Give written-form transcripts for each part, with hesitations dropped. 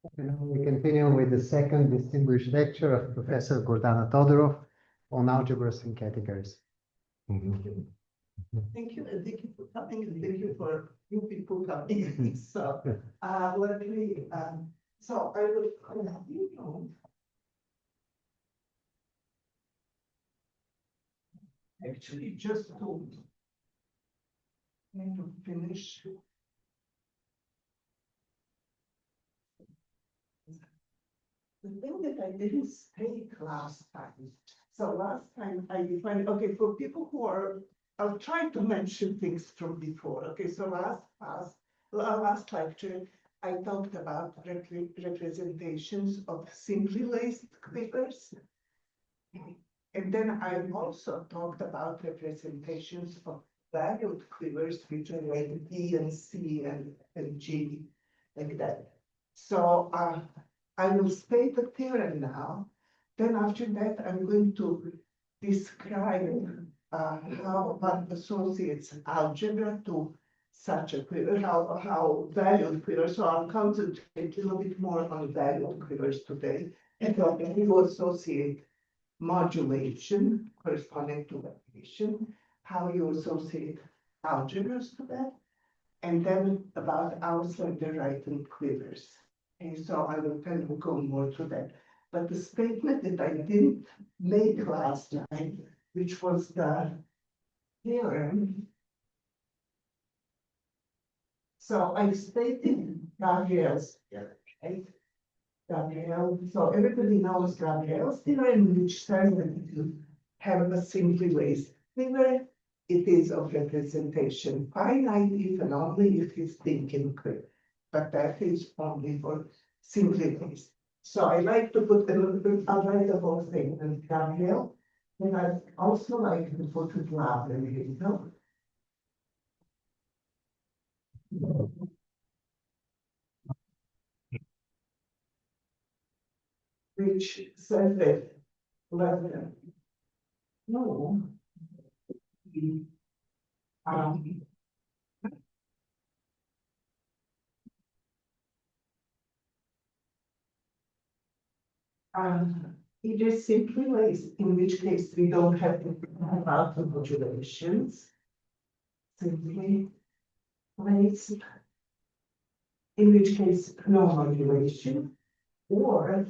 Now we continue with the second distinguished lecture of Professor Gordana Todorov on algebras and categories. Thank you, and thank you for coming, and thank you for you people coming. So, let me, so I will continue. Actually, just to kind of finish. The thing that I didn't state last time. So last time I defined, okay, for people who are, I'll try to mention things from before. Okay, so last lecture, I talked about representations of simply laced quivers. And then I also talked about representations of valued quivers, which are like B and C and G, like that. So I will state the theorem now. Then after that, I'm going to describe how one associates algebra to such a quiver, how valued quivers. So I'll concentrate a little bit more on valued quivers today. And then we will associate modulation corresponding to variation, how you associate algebras to that, and then about Auslander writing quivers. And so I will kind of go more to that. But the statement that I didn't make last time, which was the theorem. So I stated Gabriel's theorem, right? Gabriel, so everybody knows Gabriel's theorem, which says that if you have a simply laced quiver, it is of representation finite if and only if it's thinking quiver. But that is only for simply laced. So I like to put I'll write the whole thing in Gabriel, and I also like to put it louder, you know. Which says that letter no it is simply laced, in which case we don't have to have out the modulations. Simply laced, in which case no modulation, or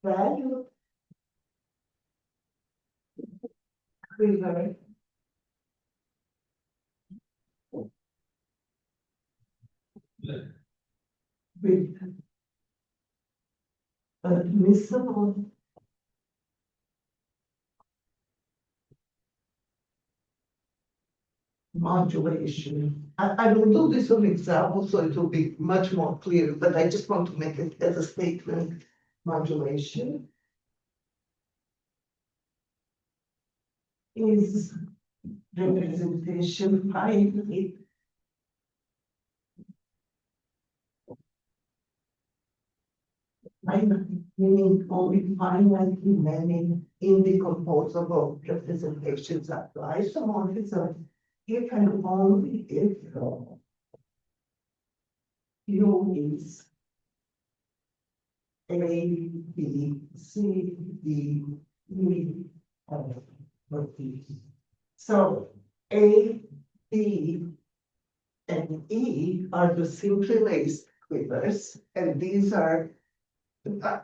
value quiver with admissible modulation. I will do this on example, so it will be much more clear, but I just want to make it as a statement. Modulation is representation finite meaning only finitely many indecomposable representations apply. Isomorphism if and only if U is A, B, C, D, E, F, or D. So A, B, and E are the simply laced quivers, and these are,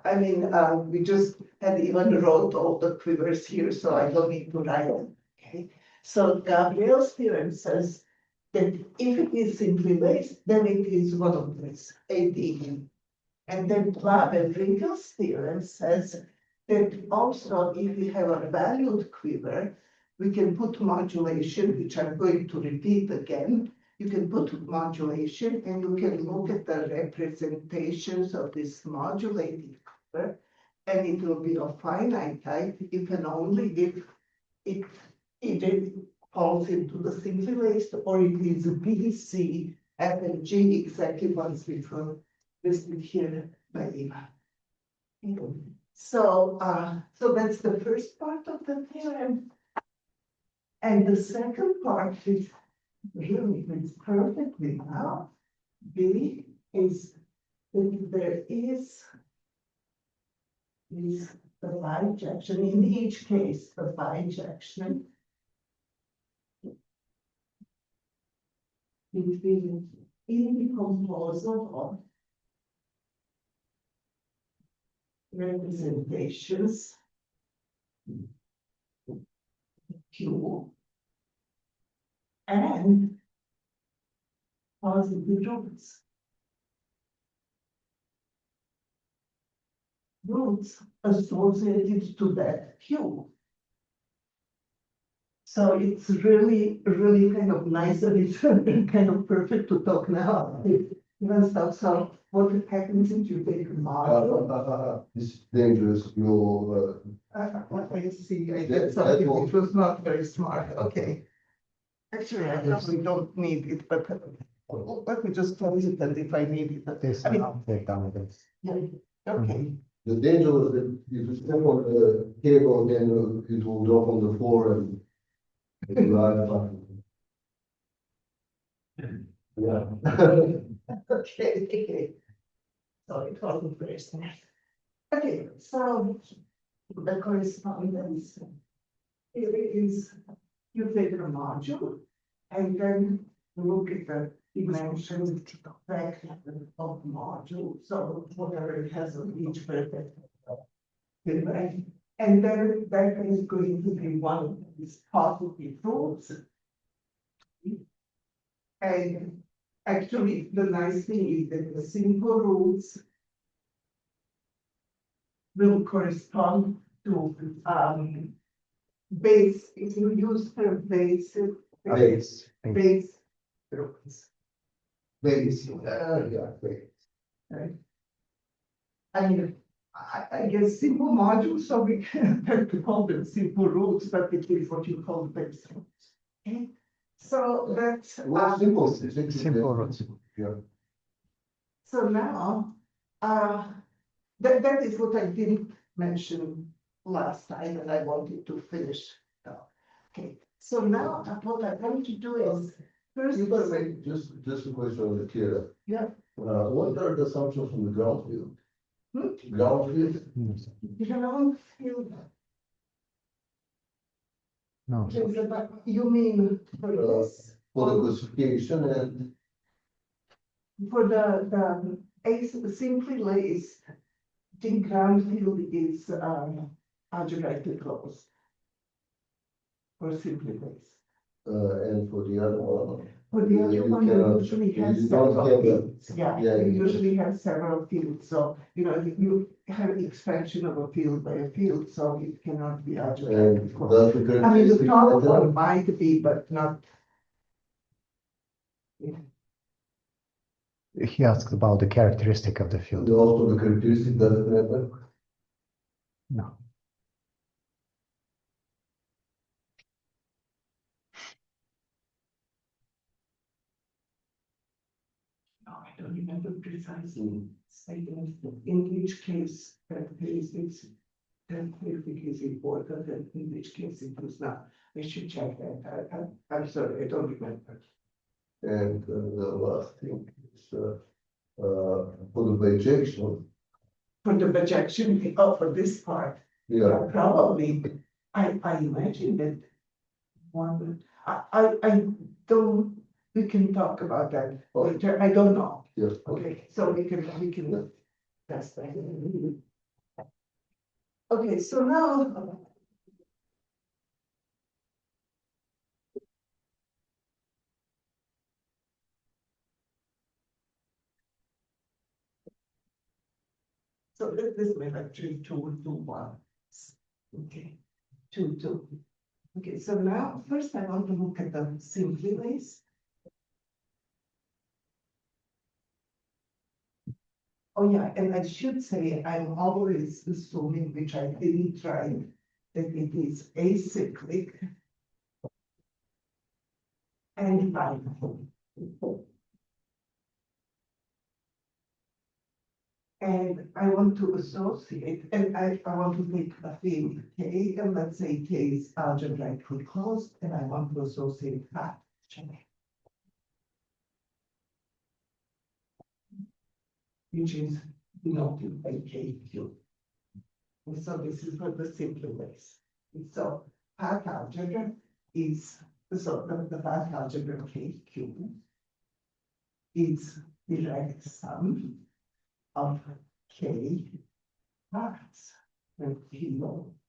I mean, we just had even wrote all the quivers here, so I don't need to write them. Okay, so Gabriel's theorem says that if it is simply laced, then it is one of these AD. And then Ringel's theorem says that also if we have a valued quiver, we can put modulation, which I'm going to repeat again. You can put modulation and you can look at the representations of this modulated quiver, and it will be of finite type if and only if it either falls into the simply laced or it is B, C, F, and G, exactly ones which were listed here by Eva. So, so that's the first part of the theorem. And the second part is really fits perfectly now. B is that there is the bijection, in each case, the bijection between in the composal of representations Q and positive roots. Roots associated to that Q. So it's really, really kind of nice and it's kind of perfect to talk now. Even stuff, so what happens if you take a model? This is dangerous. You, I see, I did something which was not very smart, okay. Actually, I probably don't need it, but let me just tell you that if I need it. This I mean, update down this. yeah, okay. the danger is that if you step on the cable, then it will drop on the floor and it will ride. Yeah. Okay. So it wasn't very smart. Okay, so the correspondence here is you take a module and then look at the dimension vector of module. So whatever it has on each vertex. Right? And then that is going to be one of these positive roots. And actually, the nice thing is that the simple roots will correspond to base, if you use the base roots. Base, yeah, base. Right? I mean, I guess simple modules, so we can tend to call them simple roots, but it is what you call base roots. Okay? So that's Well, simple. Simple roots. Yeah. so now that is what I didn't mention last time, and I wanted to finish. Okay, so now what I want to do is first. You better make just a question on the clear. Yeah. What are the assumptions from the ground field? Hmm? Ground field? Ground field. No. You mean for this? For the classification and For the ace simply lays, the ground field is algebraically closed. For simply lays. and for the other one. For the other You one, cannot- you usually have you don't several have that. fields. Yeah, Yeah, you you- usually have several fields, so, you know, you have expansion of a field by a field, so it cannot be algebraically And closed. that's the I mean, the characteristic top pattern. one might be, but not. He asked about the characteristic of the field. And also the characteristic doesn't matter. No. No, I don't remember precisely stating in which case that case is, that is important and in which case it was not. I should check that. I'm sorry, I don't remember. And the last thing is for the bijection. For the projection, oh, for this part, Yeah. probably, I imagine that one, I don't, we can talk about that later, I don't know. Yeah. Okay, so we can test that. Okay, so now. So this may actually 2, 2, 1. Okay, 2, 2. Okay, so now first I want to look at the simply ways. Oh yeah, and I should say I'm always assuming, which I didn't try, that it is acyclic and binary. And I want to associate, and I want to take a field K, and let's say K is algebraically closed, and I want to associate that. which is denoted by KQ. And so this is what the simple ways. So path algebra is, so the path algebra KQ is the direct sum of K paths, and P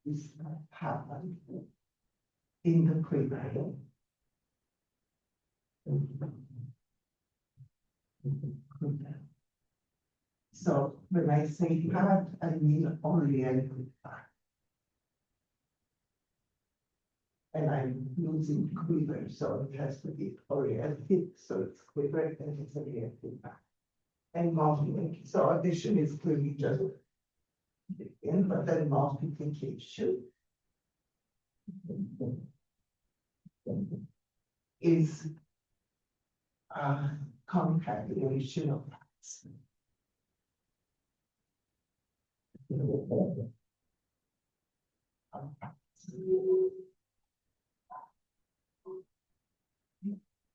is the path in the quadrilateral. So when I say path, I mean oriented path. And I'm using quiver, so it has to be oriented, so it's quiver and it's oriented path. And multiplication, so addition is clearly just in, but then multiplication is a concatenation of paths.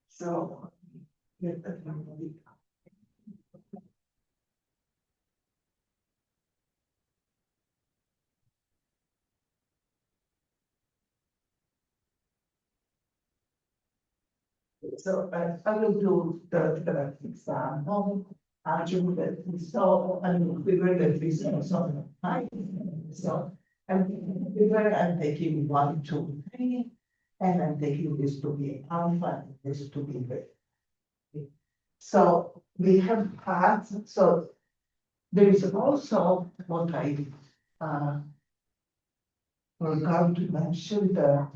So, get that one. So I will do the example. Algebra, so I'm figuring that this is so high. So I'm taking 1, 2, 3, and I'm taking this to be alpha, and this to be beta. So we have paths. So there is also what I forgot to mention the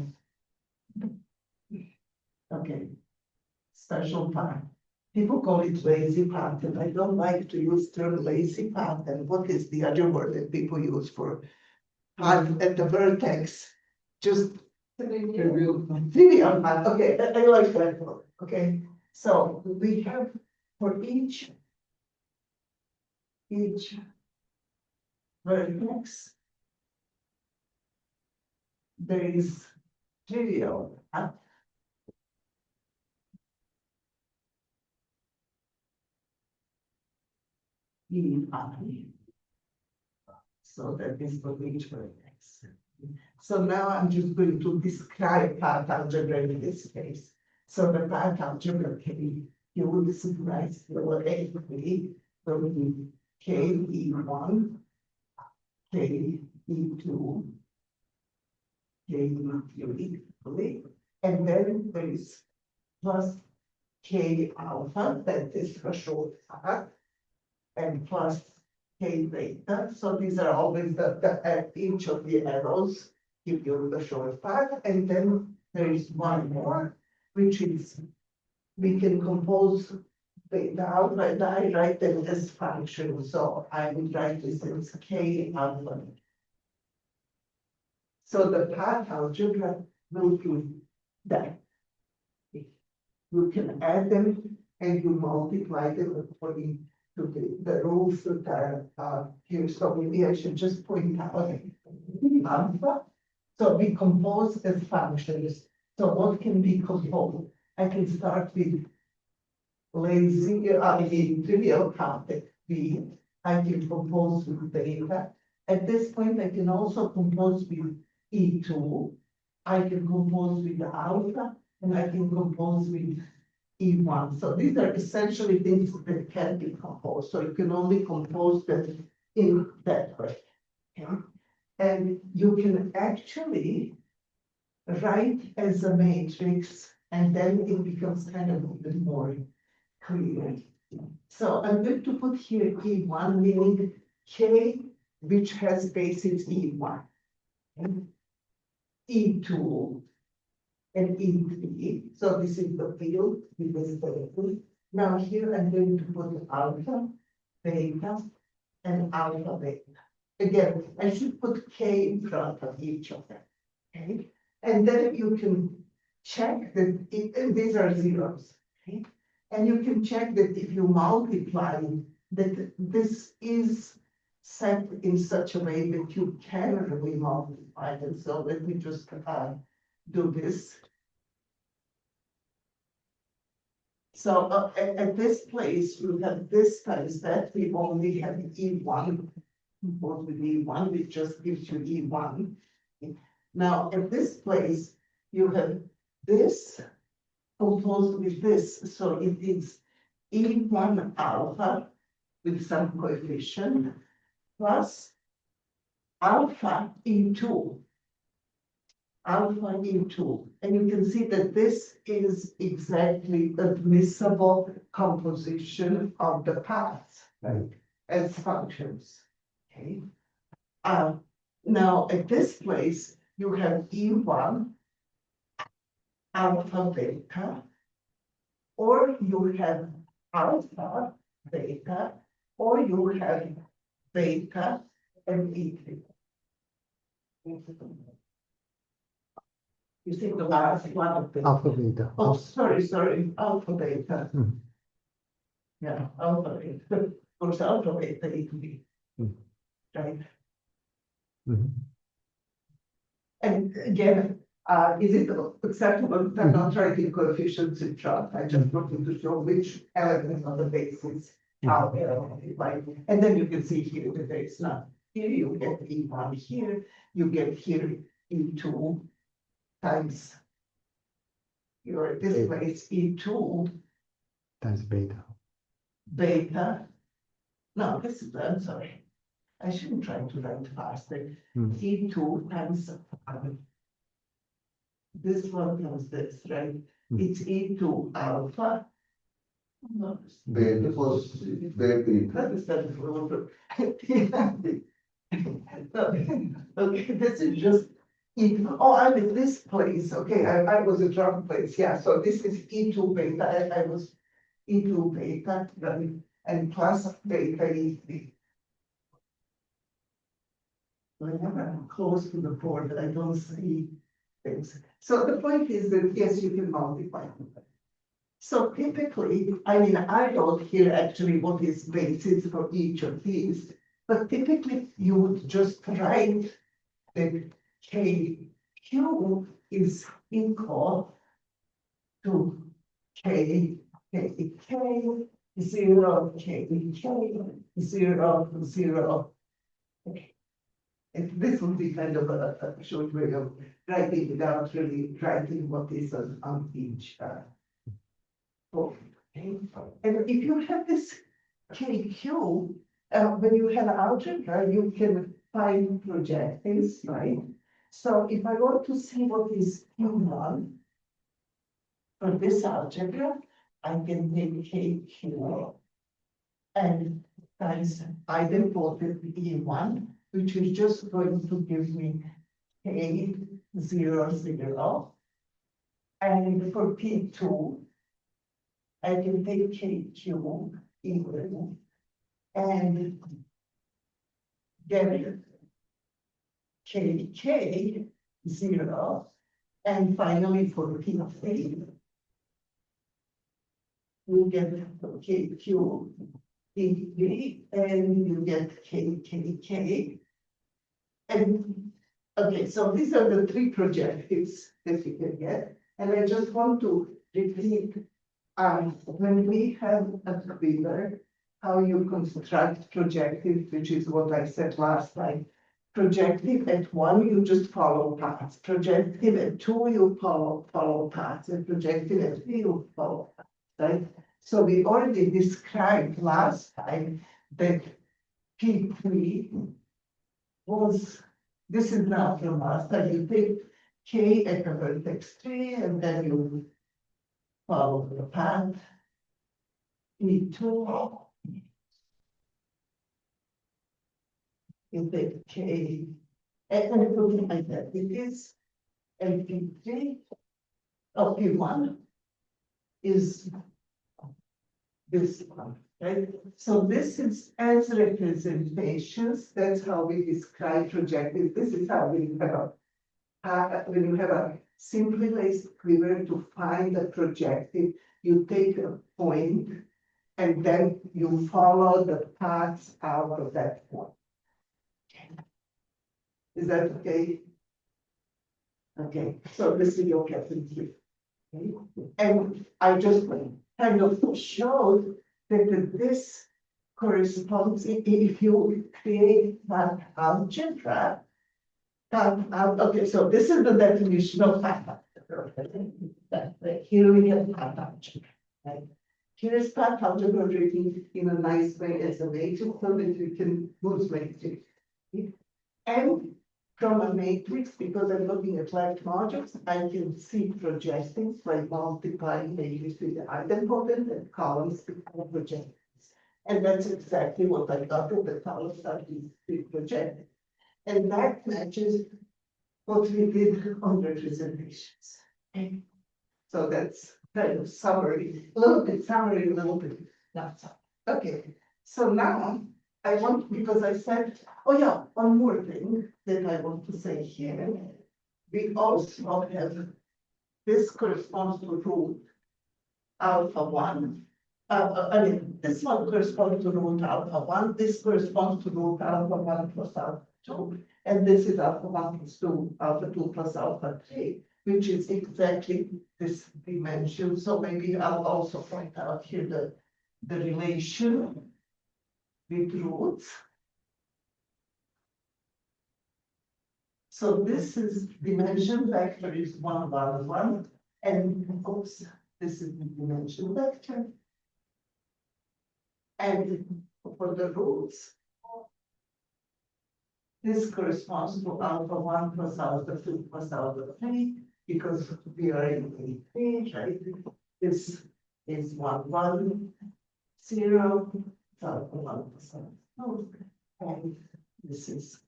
special path. People call it lazy path, and I don't like to use the term lazy path. And what is the other word that people use for path at the vertex? Just trivial path. Okay, I like that word. Okay, so we have for each vertex there is trivial path. So that is for each vertex. So now I'm just going to describe path algebra in this case. So the path algebra K, you will summarize the A three, so KE1, KE2, KE3, and then there is plus K alpha, that is for short path, and plus K beta. So these are always at each of the arrows give you the short path, and then there is one more, which is we can compose beta alpha, and I write them as function. So I would write this as K alpha. So the path algebra will be that. You can add them and you multiply them according to the rules that are here. So maybe I should just point out alpha. So we compose as functions. So what can be composed? I can start with lazy, trivial contact B. I can compose with beta. At this point, I can also compose with E2. I can compose with alpha, and I can compose with E1. So these are essentially things that can be composed. So you can only compose them in that way. Okay? And you can actually write as a matrix, and then it becomes kind of a bit more clear. So I'm going to put here E1, meaning K, which has basis E1, and E2, and E3. So this is the field with this variable. Now here I'm going to put alpha, beta, and alpha, beta. Again, I should put K in front of each of them. Okay, and then you can check that and these are zeros. Okay, and you can check that if you multiply that this is set in such a way that you can really multiply them. So let me just do this. So at this place, you have this times that, we only have E1. Both with E1, which just gives you E1. Now, at this place, you have this composed with this, so it is E1 alpha with some coefficient plus alpha E2. Alpha E2, and you can see that this is exactly admissible composition of the paths, right, as functions. Okay. Now at this place, you have E1 alpha beta, or you have alpha beta, or you have beta and E3. You see the last one of them. Alpha beta. Oh, sorry, alpha beta. Hmm. Yeah, alpha beta. Of course, alpha beta E3. Hmm. Right. Mhm. And again, is it acceptable that I'm not writing coefficients in chart? I just wanted to show which element of the basis, how they're multiplied. And then you can see here that it's not. Here you get E1 here, you get here E2 times your this place E2 Times beta. beta. No, this is, I'm sorry. I shouldn't try to write faster. Hmm. E2 times this one times this, right? Hmm. It's E2 alpha. Beta was beta. That is that for okay, this is just oh, I'm in this place. Okay, I was at wrong place. Yeah, so this is E2 beta. I was E2 beta, right, and plus beta E3. Whenever I'm close to the board, I don't see things. So the point is that yes, you can multiply. So typically, I mean, I wrote here actually what is basis for each of these, but typically you would just write that KQ is equal to K, K, K, 0, K, K, 0, 0. Okay. And this would be kind of a short way of writing without really writing what is on each. Okay. And if you have this KQ, when you have algebra, you can find projectives, right? So if I want to see what is Q1 for this algebra, I can take KQ and times idempotent E1, which is just going to give me K 0, 0. And for P2, I can take KQ equal and get KK 0. And finally for P3, you get KQ E3 and you get KKK. And okay, so these are the three projectives that you can get. And I just want to repeat, when we have a quiver, how you construct projective, which is what I said last time. Projective at 1, you just follow paths. Projective at 2, you follow paths. And projective at 3, you follow paths, right? So we already described last time that P3 was, this is now from last time, you take K at the vertex 3, and then you follow the path. P2. You take K, and looking like that, it is, and P3, oh, P1 is this one, right? So this is as representations, that's how we describe projective. This is how we have when you have a simply laced quiver to find a projective, you take a point and then you follow the paths out of that point. Is that okay? Okay, so this is your captain here. Okay. And I just kind of showed that this corresponds, if you create that algebra, okay, so this is the definition of path algebra. Here we have path algebra, right? Here is path algebra written in a nice way as a matrix so that you can use matrix. And from a matrix, because I'm looking at left modules, I can see projections by multiplying matrix with the idempotent and columns become projections. And that's exactly what I got with the columns that we projected. And that matches what we did on representations. Okay. So that's kind of summary, a little bit summary, a little bit not summary. Okay, so now I want, because I said, oh yeah, one more thing that I want to say here. We also have, this corresponds to root alpha 1. I mean, this one corresponds to root alpha 1, this corresponds to root alpha 1 plus alpha 2, and this is alpha 1 plus 2, alpha 2 plus alpha 3, which is exactly this dimension. So maybe I'll also point out here the relation with roots. So this is dimension vector is 1, 1, 1, and of course, this is the dimension vector. And for the roots, this corresponds to alpha 1 plus alpha 2 plus alpha 3, because we are in A3, right? This is 1, 1, 0, alpha 1 plus alpha 2, and this is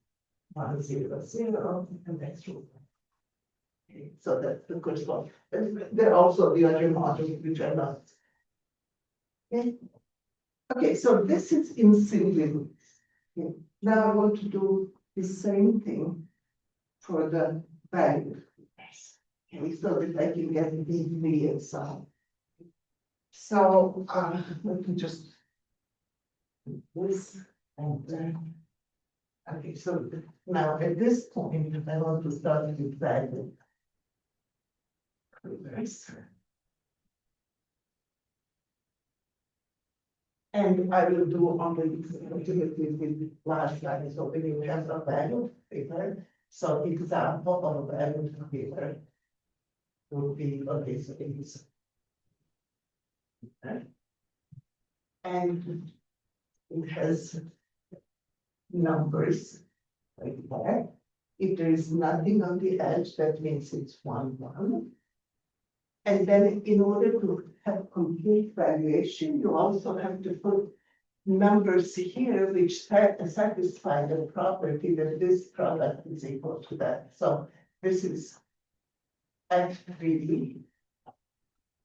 1, 0, 0, and that's root. Okay, so that's the correspond. There are also the other modules which are not. Okay. Okay, so this is in simple. Okay. Now I want to do the same thing for the value. Okay, so that I can get the V and so on. So let me just do this and then. Okay, so now at this point, I want to start with value. Reverse. And I will do only with large values, so when you have a value paper, so example of value paper will be on this case. And it has numbers like that. If there is nothing on the edge, that means it's 1, 1. And then in order to have complete valuation, you also have to put numbers here which satisfy the property that this product is equal to that. So this is F3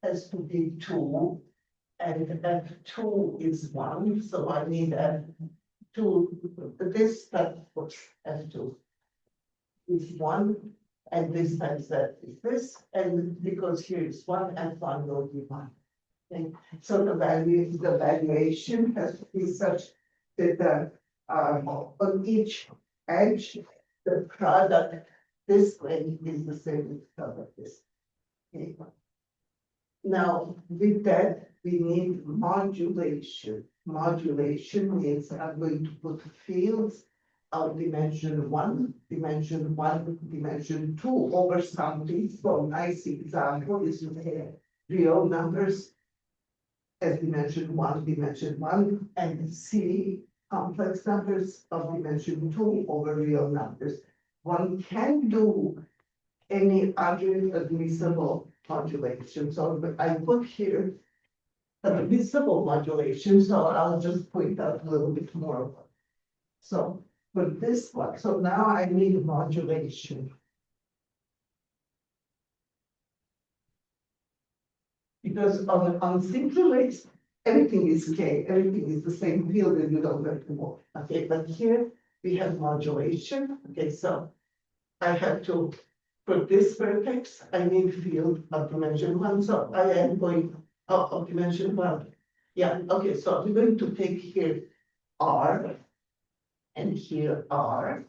has to be 2, and F2 is 1. So I need F2, this that F2 is 1. And this times that is this, and because here is 1 and 1 will be 1. Okay. So the valuation has to be such that on each edge, the product this way is the same as the product this. Okay. Now with that, we need modulation. Modulation means I'm going to put fields of dimension 1, dimension 1, dimension 2 over something. So nice example is to have real numbers as dimension 1, and C complex numbers of dimension 2 over real numbers. One can do any other admissible modulation. So I put here admissible modulation, so I'll just point out a little bit more of it. So for this one, so now I need modulation. Because on simple rates, everything is K, everything is the same field and you don't have to move. Okay, but here we have modulation. Okay, so I have to, for this vertex, I need field of dimension 1. So I am going of dimension 1. Yeah, okay, so I'm going to take here R. And here R,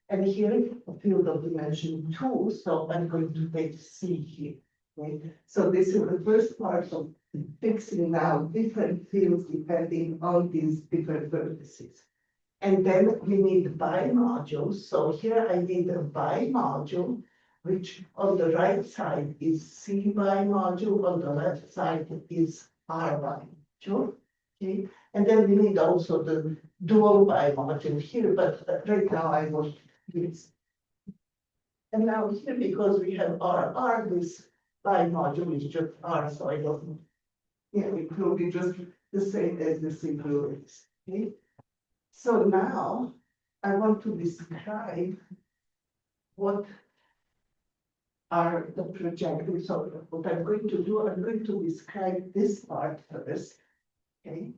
and here a field of dimension 2, so I'm going to take C here. Okay? So this is the first part of fixing now different fields depending on these different vertices. And then we need bi-modules. So here I need a bi-module, which on the right side is C bi-module, on the left side is R bi-module. Okay, and then we need also the dual bi-module here, but right now I will use. And now here, because we have R, this bi-module is just R, so I don't, it will be just the same as the single is. Okay. So now I want to describe what are the projections. So what I'm going to do, I'm going to describe this part first, okay?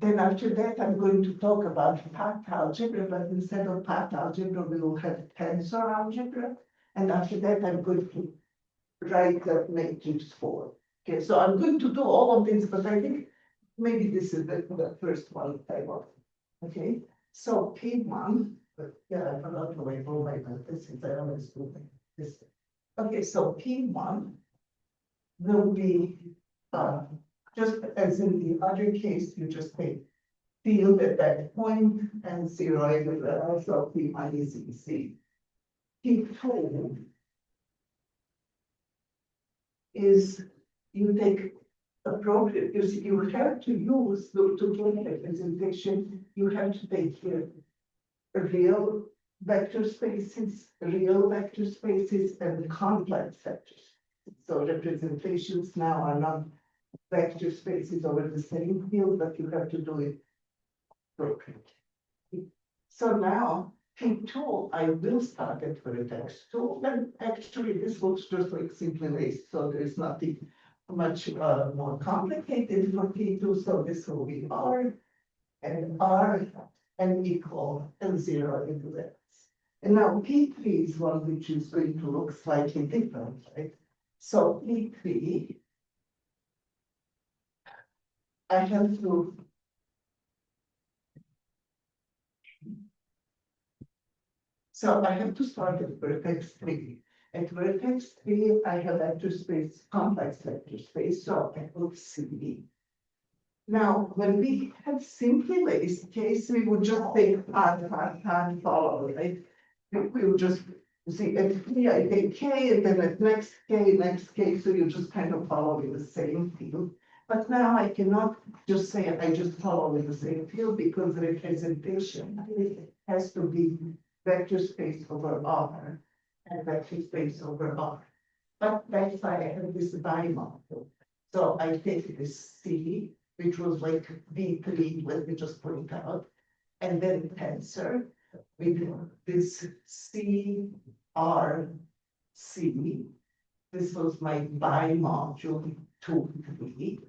Then after that, I'm going to talk about path algebra, but instead of path algebra, we will have tensor algebra. And after that, I'm going to write the matrix form. Okay, so I'm going to do all of this, but I think maybe this is the first one I want. Okay, so P1, but yeah, I forgot to wait for my this is I always do this. Okay, so P1 will be just as in the other case, you just take field at that point and zero everywhere, so P1 is easy. P2 is you take appropriate, you see, you have to use to get representation, you have to take here real vector spaces, and complex vectors. So representations now are not vector spaces over the same field, but you have to do it appropriately. So now P2, I will start at vertex 2, and actually this looks just like simply laced, so there's nothing much more complicated for P2, so this will be R and equal and 0 into that. And now P3 is one which is going to look slightly different, right? So P3, I have to start at vertex 3. At vertex 3, I have vector space, complex vector space, so I will see. Now, when we have simply laced case, we would just take path, follow, right? We would just see at 3, I take K, and then at next K, so you just kind of follow in the same field. But now I cannot just say I just follow in the same field because the representation has to be vector space over R and vector space over R. But that's why I have this bi-module. So I take this C, which was like B3, let me just point out, and then tensor with this C, R, C. This was my bi-module 2, 3.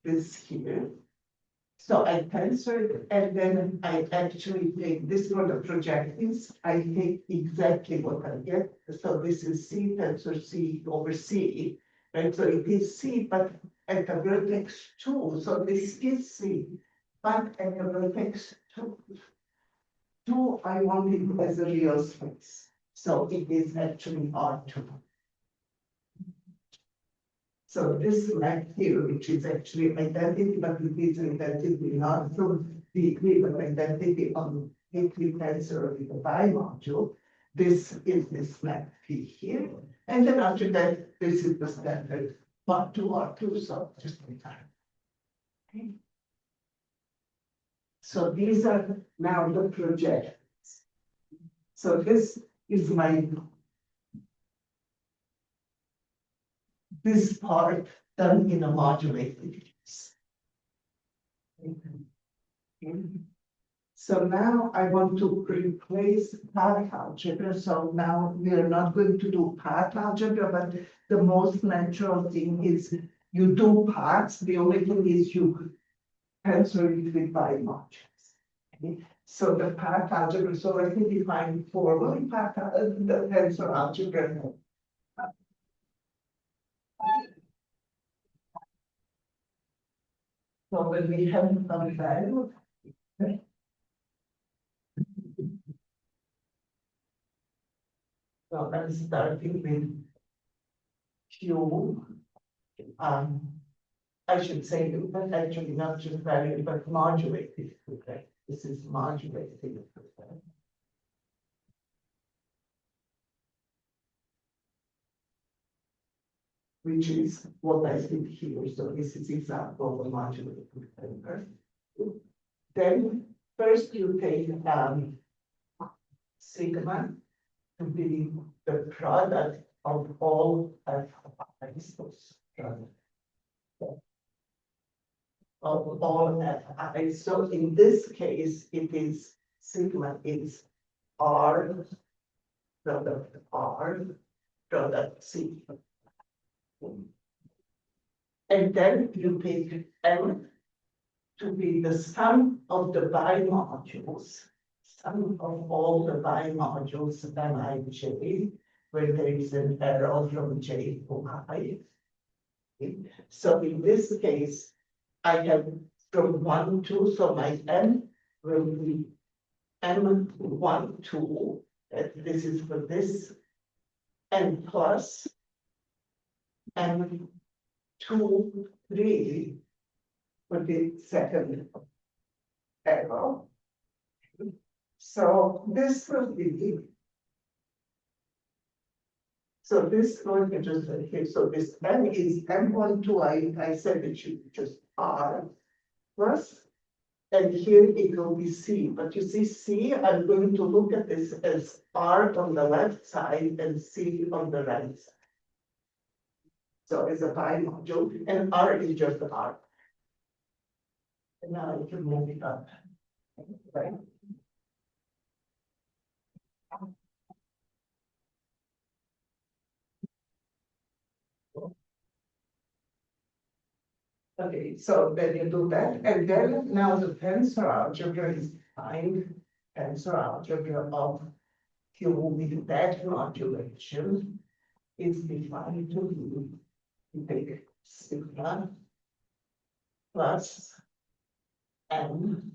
This here. So I tensored, and then I actually take this for the projectives. I take exactly what I get. So this is C tensor C over C, right? So it is C, but at the vertex 2. So this is C, but at the vertex 2, I want it as a real space. So it is actually R2. So this map here, which is actually identity, but it is identity not from the equivalent identity on P3 tensor with the bi-module. This is this map P here. And then after that, this is the standard R2, so just in time. Okay. So these are now the projections. So this is this part done in a modulated case. So now I want to replace path algebra. So now we are not going to do path algebra, but the most natural thing is you do paths. The only thing is you tensor it with bi-modules. Okay? So the path algebra, so let me define formally the tensor algebra. So when we have some value, so I'm starting with Q I should say, but actually not just varied, but modulated. Okay, this is modulated. Which is what I did here. So this is example of a modulated finger. Then first you take sigma to be the product of all f(i)s of all f(i). So in this case, it is sigma is R product R product C. And then you take M to be the sum of the bimodules, sum of all the bimodules Mij, where there is an arrow from J to I. So in this case, I have from 1, 2, so my M will be M1, 2, this is for this, and plus M2, 3 for the second arrow. So this will be, so this going to just, okay, so this M is M1, 2, I said it should be just R plus, and here it will be C, but you see C, I'm going to look at this as R on the left side and C on the right side. So it's a bimodule, and R is just R. And now I can move it up, right? Okay, so then you do that, and then now the tensor algebra is defined, tensor algebra of Q with that modulation is defined to be, you take sigma plus M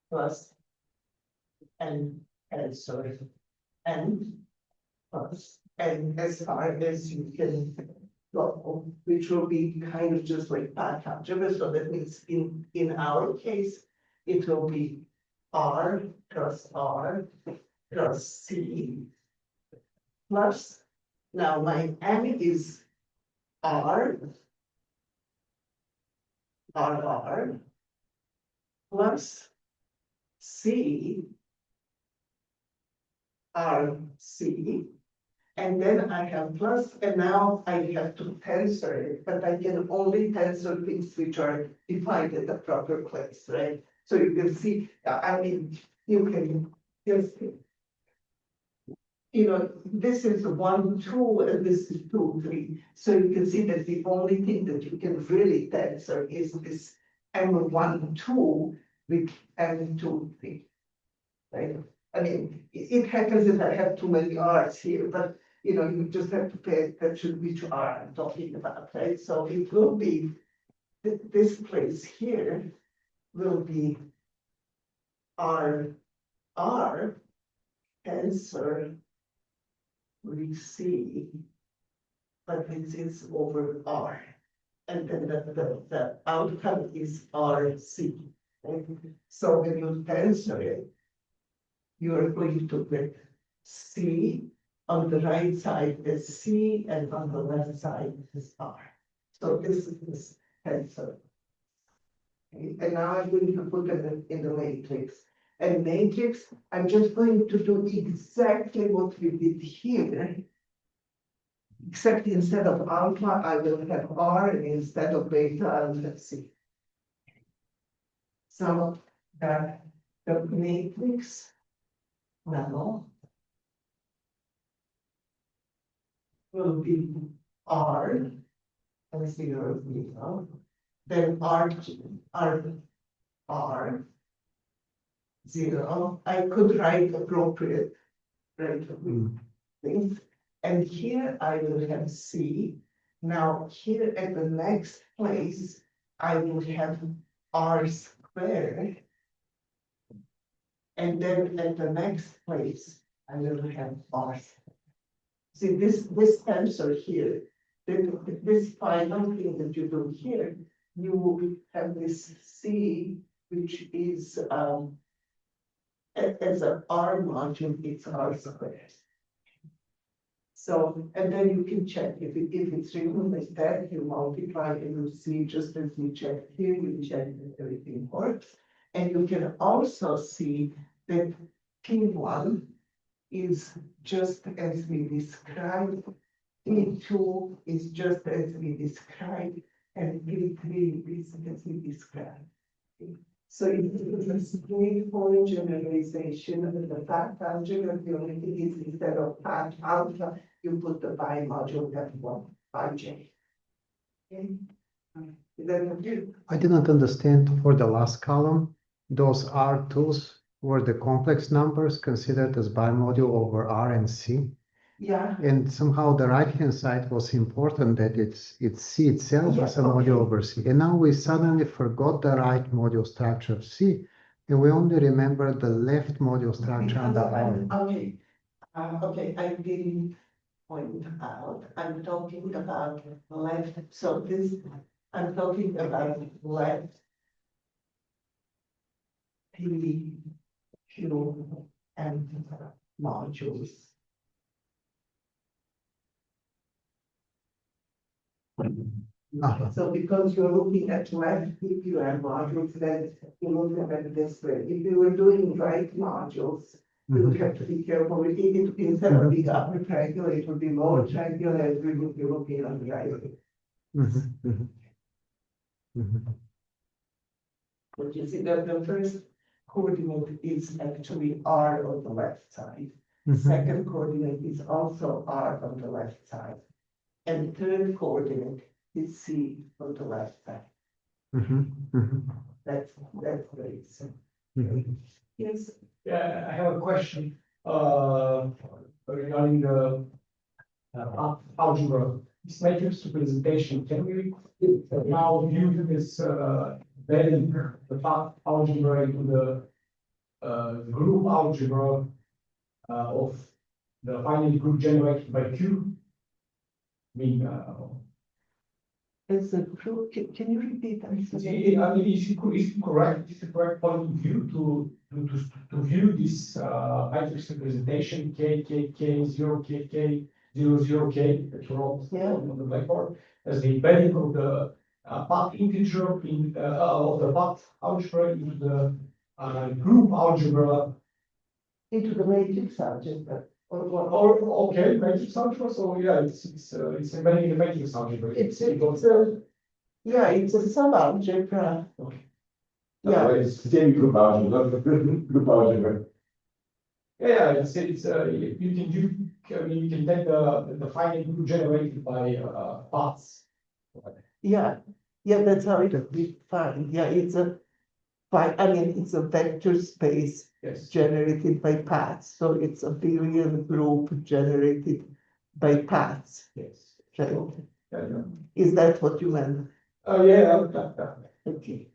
plus N tensor N plus, and as far as you can go, which will be kind of just like path algebra. So that means in our case, it will be R plus C plus, now my M is R plus C RC. And then I have plus, and now I have to tensor it, but I can only tensor things which are defined at the proper place, right? So you can see, I mean, you can just, you know, this is 1, 2, and this is 2, 3. So you can see that the only thing that you can really tensor is this M1, 2 with M2, 3, right? I mean, it happens that I have too many R's here, but you know, you just have to pay attention which R I'm talking about, right? So it will be, this place here will be R tensor with C, but this is over R. And then the outcome is RC. Right? So when you tensor it, you are going to get C on the right side is C, and on the left side is R. So this is this tensor. Okay. And now I'm going to put it in the matrix. And matrix, I'm just going to do exactly what we did here. Except instead of alpha, I will have R, and instead of beta, I will have C. So the matrix now will be R and 0, 0, then R 0. I could write appropriate things. And here I will have C. Now here at the next place, I will have R squared. And then at the next place, I will have R. See, this tensor here this final thing that you do here, you have this C, which is, as an R module, it's R squared. So, and then you can check if it's written like that, you multiply and you see just as you check here, you check that everything works. And you can also see that P1 is just as we described, P2 is just as we described, and P3 is as we described. So it's a straightforward generalization of the fact algebra. The only thing is instead of fact algebra, you put the bimodule F1 by J. Okay. Is that okay? I didn't understand for the last column, those R2s were the complex numbers considered as bimodule over R and C. Yeah. And somehow the right-hand side was important that it's C itself as a module over C. And now we suddenly forgot the right module structure of C, and we only remember the left module structure on the R. Okay, okay, I didn't point out, I'm talking about left, so this, I'm talking about left P, Q, and modules. So because you're looking at left PQ and modules, then you look at it this way. If you were doing right modules, you would have to be careful with it. Instead of being upper triangular, it would be lower triangular, as we would be looking on the right. But you see that the first coordinate is actually R on the left side. Second coordinate is also R on the left side. And third coordinate is C on the left side. That's very simple. Yes. Yeah, I have a question, regarding the, algebra. This matrix representation, can we now view this, then the path algebra into the, group algebra, of the finite group generated by Q? I mean, It's a group, can you repeat that? is it correct point of view to view this matrix representation K 0 K 0 K that you wrote on the blackboard as the embedding of the path integer in of the path algebra into the group algebra Into the matrix algebra. or okay matrix algebra, so yeah, it's embedding the matrix algebra. It's a sub-algebra. Okay. Yeah. It's same group algebra, not group algebra. Yeah, it's you can take the finite group generated by paths. Yeah, that's how it would be defined. Yeah, it's a vector space Yes. generated by paths. So it's a billion group generated by paths. Yes. Right? Yeah. Is that what you meant? Oh yeah. Okay.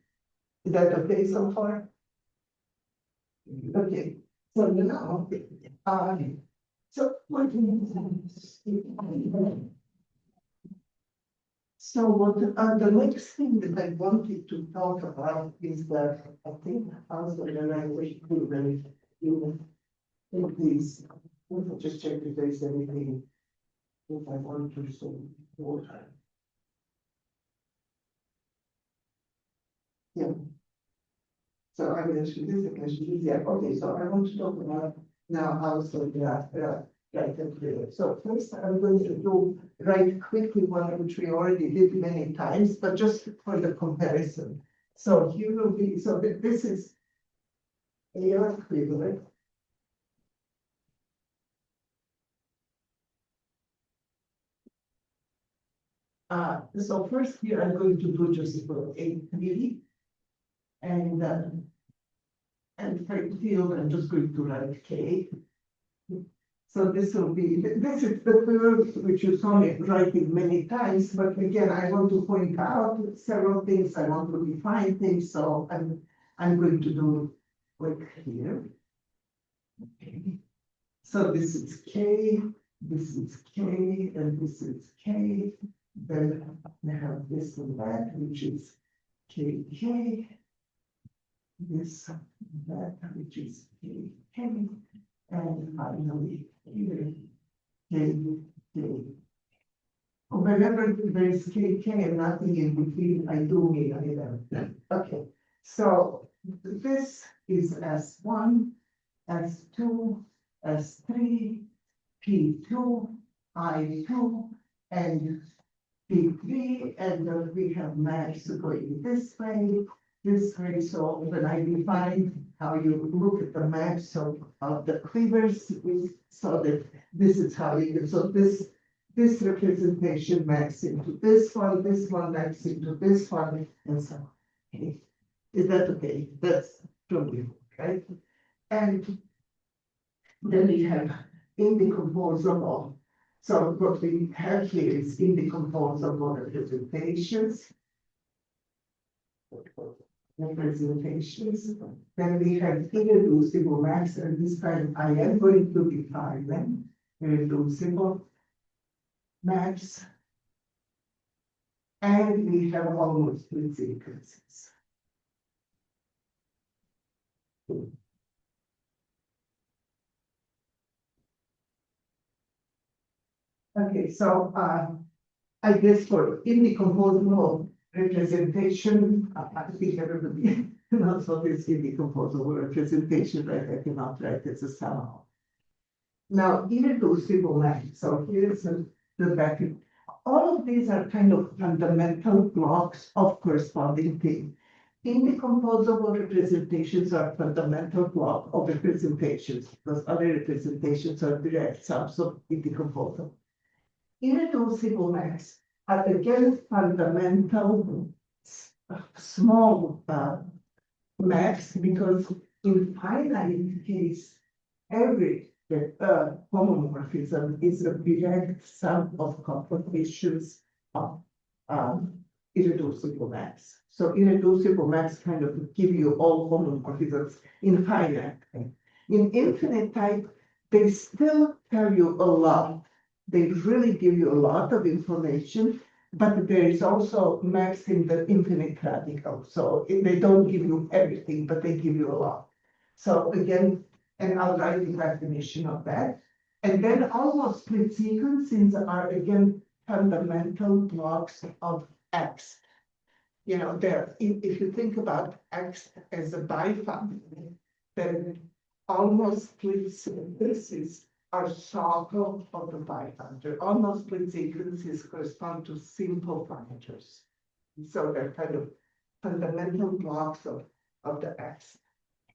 Is that okay so far? Okay, so now, so what do you So what, the next thing that I wanted to talk about is that I think Auslander language proven you please, let me just check if there's anything if I want to solve more time. Yeah. So I'm going to do this question easier. Okay, so I want to talk about now Auslander right and clear. So first I'm going to do right quickly one which we already did many times, but just for the comparison. So here will be, so this is AR equivalent. So first here I'm going to do just for A3 and for field I'm just going to write K. So this will be, this is the curve which you saw me writing many times, but again, I want to point out several things, I want to define things, so I'm going to do like here. Okay. So this is K, and this is K, Then we have this and that, which is KK. This and that, which is KK. And finally, here, KK. Whenever there is KK and nothing in between, I do mean either. Okay, so this is S1, S2, S3, P2, I2, and P3, and then we have maps going this way. So when I define how you look at the maps of the cleavers, we saw that this is how you can, so this representation maps into this one maps into this one, and so on. Okay. Is that okay? That's from you, right? And then we have indecomposable. So what we have here is indecomposable representations. Then we have irreducible maps, and this time I am going to define them. Irreducible maps. And we have almost two sequences. Okay, so I guess for indecomposable representation, I think everybody knows what is indecomposable representation, right? I cannot write it as a somehow. Now, irreducible maps. So here's the vacuum. All of these are kind of fundamental blocks of corresponding thing. Indecomposable representations are fundamental block of representations, because other representations are direct sums of indecomposable. Irreducible maps are again fundamental small maps, because in finite case, every homomorphism is a direct sum of compositions of irreducible maps. So irreducible maps kind of give you all homomorphisms in finite. In infinite type, they still tell you a lot. They really give you a lot of information, but there is also maps in the infinite radical. So they don't give you everything, but they give you a lot. So again, and I'll write the definition of that. And then almost split sequences are again fundamental blocks of X. You know, if you think about X as a bifamily, then almost split sequences are circle of the bifactor. Almost split sequences correspond to simple factors. So they're kind of fundamental blocks of the X.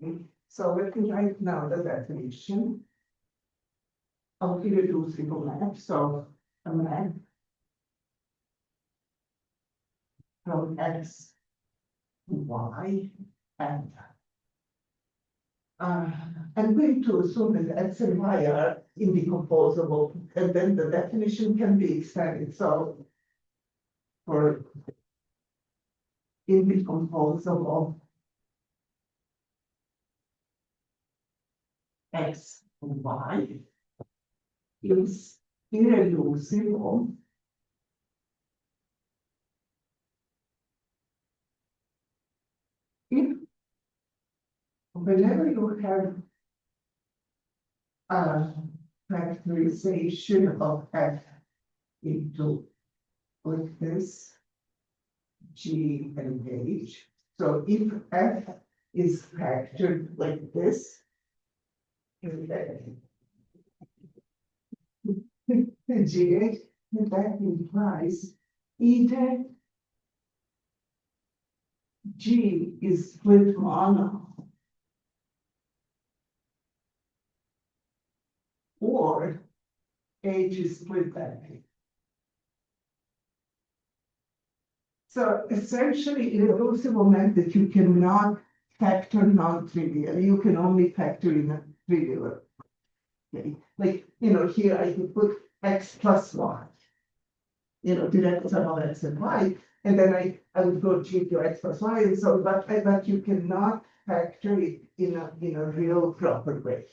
Okay. So let me write now the definition of irreducible map. So a map from X to Y, and I'm going to assume that X and Y are indecomposable, and then the definition can be extended. So for indecomposable X and Y is irreducible if whenever you have a factorization of F into like this, G and H. So if F is factored like this, GH, that implies either G is split mono or H is split diamond. So essentially, irreducible meant that you cannot factor non-trivial. You can only factor in a trivial. Okay, like here I could put X plus Y. Direct sum of X and Y, and then I would go G to X plus Y, and so but you cannot factor it in a real proper way.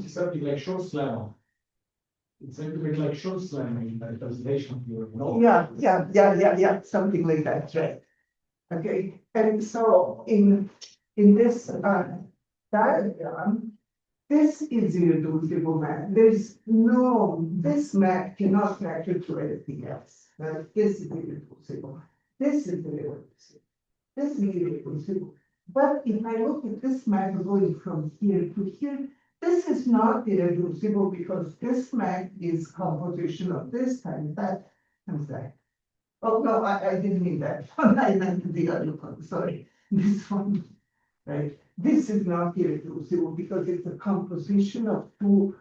Something like short slam. It's a little bit like short slang, like presentation here. No? Yeah, something like that, right? Okay, and so in this diagram, this is irreducible map. This map cannot factor to anything else. Right? This is irreducible. This is irreducible. This is irreducible. But if I look at this map going from here to here, this is not irreducible because this map is composition of this times that times that. Oh, no, I didn't mean that. I meant the other one, sorry. This one, right? This is not irreducible because it's a composition of two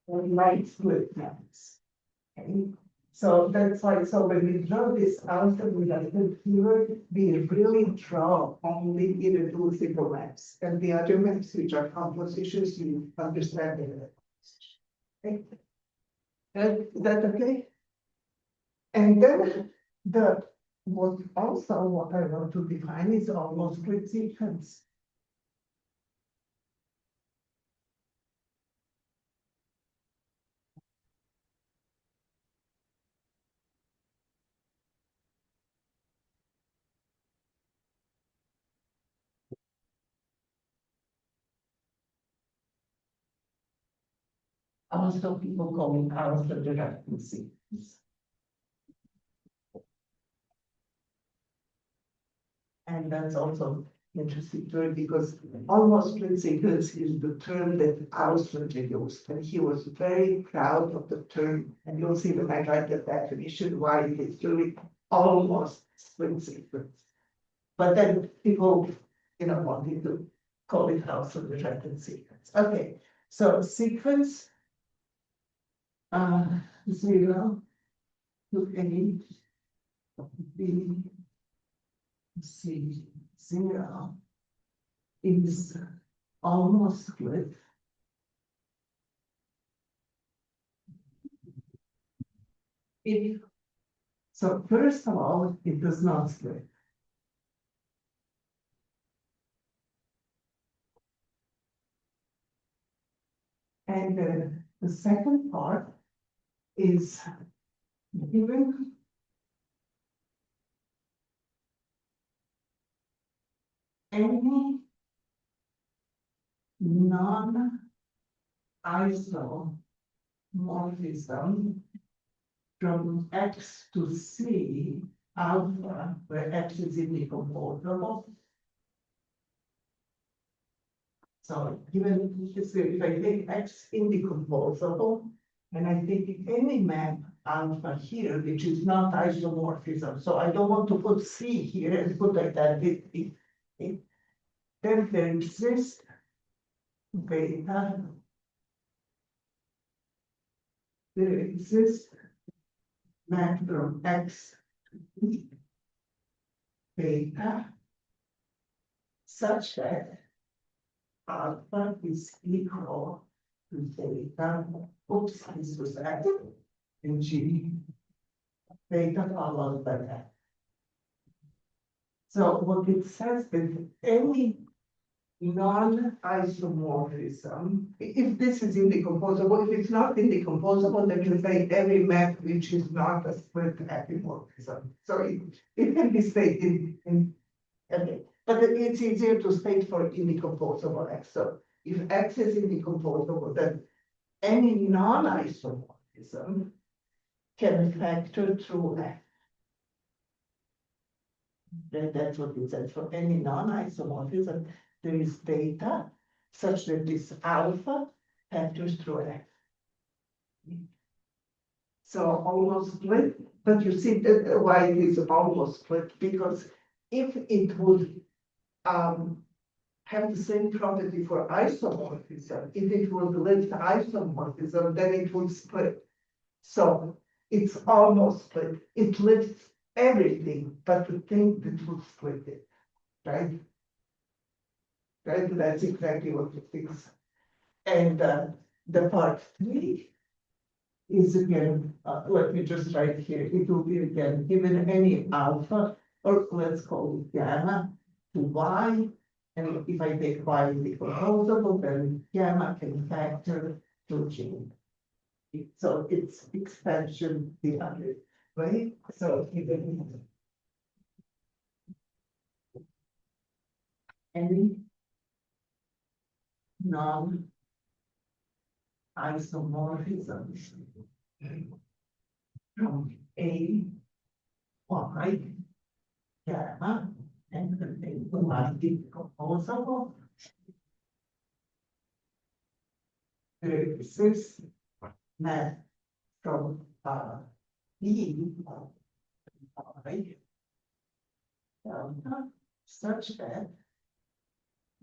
light split maps. Okay, so that's why, so when we draw this out of the here, we really draw only irreducible maps. And the other maps which are compositions, you understand it. Okay? Is that okay? And then what I want to define is almost split sequence. Also, people call it Auslander sequence. And that's also interesting term because almost split sequence is the term that Auslander used. And he was very proud of the term. And you'll see when I write the definition why it is really almost split sequence. But then people, wanted to call it Auslander sequence. Okay, so sequence 0 to 8 B C 0 is almost split. So first of all, it does not split. And the second part is given any non-isomorphism from X to C alpha, where X is indecomposable. So given this, if I take X indecomposable, and I take any map alpha here, which is not isomorphism, so I don't want to put C here and put like that. Then there exists beta. There exists map from X to beta such that alpha is equal to beta. Oops, this was X and G. Beta followed by that. So what it says that any non-isomorphism, if this is indecomposable, if it's not indecomposable, then you say every map which is not a split epimorphism. So it can be stated okay. But it's easier to state for indecomposable X. So if X is indecomposable, then any non-isomorphism can factor through F. That's what it says. For any non-isomorphism, there is beta such that this alpha factors through F. So almost split, but you see that why it is almost split, because if it would have the same property for isomorphism, if it would lift isomorphism, then it would split. So it's almost split. It lifts everything, but the thing that would split it, right? Right, that's exactly what it is. And the part 3 is again, let me just write here, it will be again given any alpha, or let's call it gamma, to y, and if I take y is decomposable, then gamma can factor to g. So it's expansion the other way, so even. Any non-isomorphisms from A, Y, gamma, and the might be composable. This is math from E, Y, delta, such that